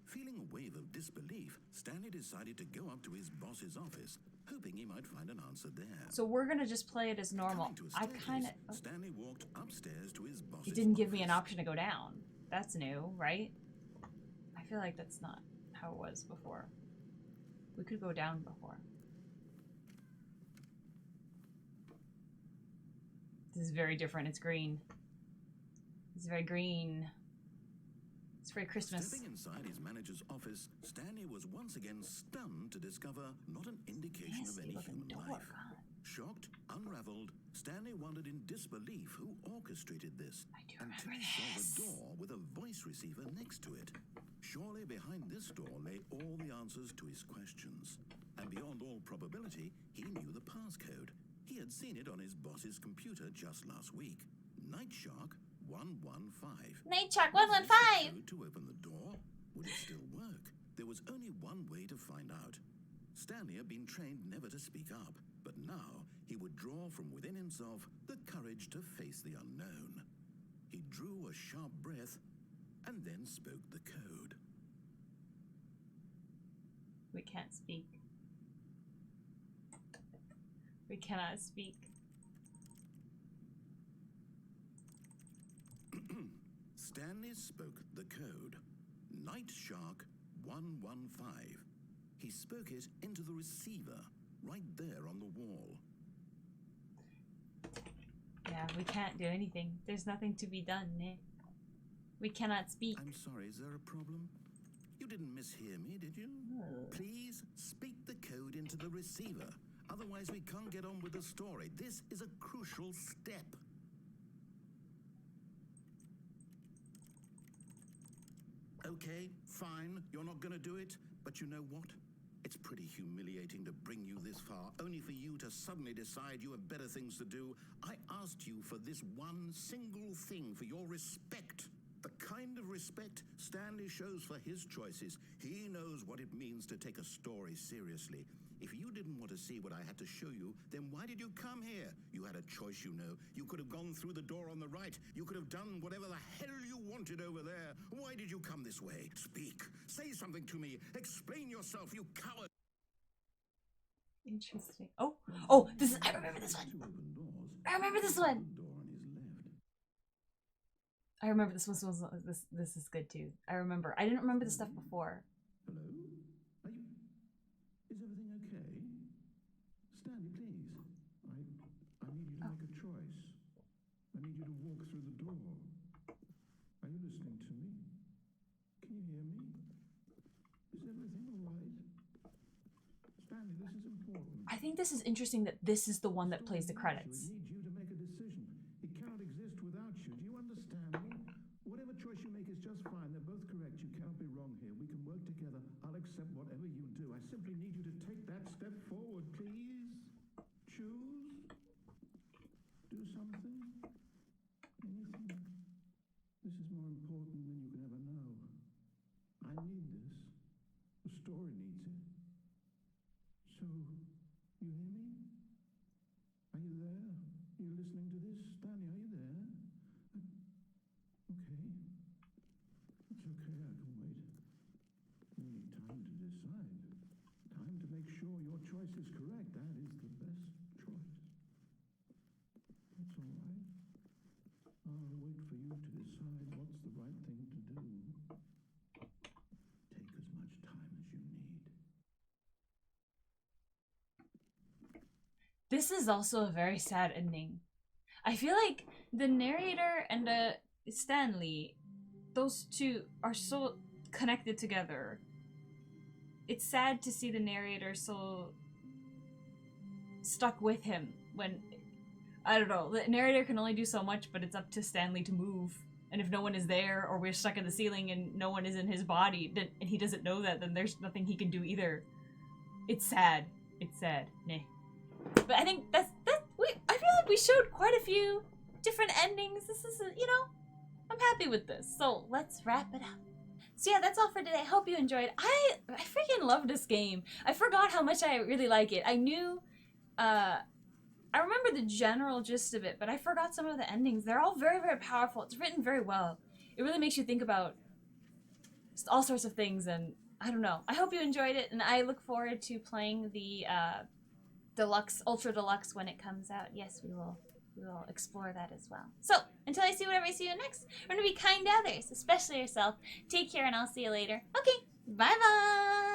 Feeling a wave of disbelief, Stanley decided to go up to his boss's office, hoping he might find an answer there. So we're gonna just play it as normal. I kind of... Stanley walked upstairs to his boss's It didn't give me an option to go down. That's new, right? I feel like that's not how it was before. We could go down before. This is very different. It's green. It's very green. It's very Christmas. Stepping inside his manager's office, Stanley was once again stunned to discover not an indication of any human life. God. Shocked, unraveled, Stanley wondered in disbelief who orchestrated this. I do until remember he saw this. the door with a voice receiver next to it. Surely behind this door lay all the answers to his questions. And beyond all probability, he knew the passcode. He had seen it on his boss's computer just last week. Nightshark 115. Nightshark 115! To open the door? Would it still work? There was only one way to find out. Stanley had been trained never to speak up, but now he would draw from within himself the courage to face the unknown. He drew a sharp breath and then spoke the code. We can't speak. We cannot speak. Stanley spoke the code. Nightshark 115. He spoke it into the receiver, right there on the wall. Yeah, we can't do anything. There's nothing to be done, Nick. We cannot speak. I'm sorry, is there a problem? You didn't mishear me, did you? No. Please speak the code into the receiver. Otherwise, we can't get on with the story. This is a crucial step. Okay, fine, you're not gonna do it, but you know what? It's pretty humiliating to bring you this far, only for you to suddenly decide you have better things to do. I asked you for this one single thing, for your respect. The kind of respect Stanley shows for his choices. He knows what it means to take a story seriously. If you didn't want to see what I had to show you, then why did you come here? You had a choice, you know. You could have gone through the door on the right. You could have done whatever the hell you wanted over there. Why did you come this way? Speak. Say something to me. Explain yourself, you coward. Interesting. Oh, this is... I remember this one. I remember this one. I remember this one. This is good too. I remember. I didn't remember the stuff before. Hello? Is everything okay? Stanley, please. I need you to make a choice. I need you to walk through the door. Are you listening to me? Can you hear me? Is everything all right? Stanley, this is important. I think this is interesting that this is the one that plays the credits. We need you to make a decision. It cannot exist without you. Do you understand me? Whatever choice you make is just fine. They're both correct. You cannot be wrong here. We can work together. I'll accept whatever you do. I simply need you to take that step forward, please. Choose. Do something. Anything. This is more important than you can ever know. I need this. The story needs it. So, you hear me? Are you there? Are you listening to this? Stanley, are you there? Okay. It's okay, I can wait. We need time to decide. Time this is also a very sad ending. I feel like the narrator and Stanley, those two are so connected together. It's sad to see the narrator so stuck with him when, I don't know, the narrator can only do so much, but it's up to Stanley to move. And if no one is there, or we're stuck in the ceiling and no one is in his body, then, and he doesn't know that, then there's nothing he can do either. It's sad. It's sad. Nah. But I think I feel like we showed quite a few different endings. This is, you know, I'm happy with this. So let's wrap it up. So yeah, that's all for today. I hope you enjoyed. I freaking love this game. I forgot how much I really like it. I knew, I remember the general gist of it, but I forgot some of the endings. They're all very, very powerful. It's written very well. It really makes you think about all sorts of things, and I don't know. I hope you enjoyed it, and I look forward to playing the Deluxe, Ultra Deluxe when it comes out. Yes, we will explore that as well. So, until I see whatever I see you next, remember to be kind to others, especially yourself. Take care, and I'll see you later. Okay, bye-bye!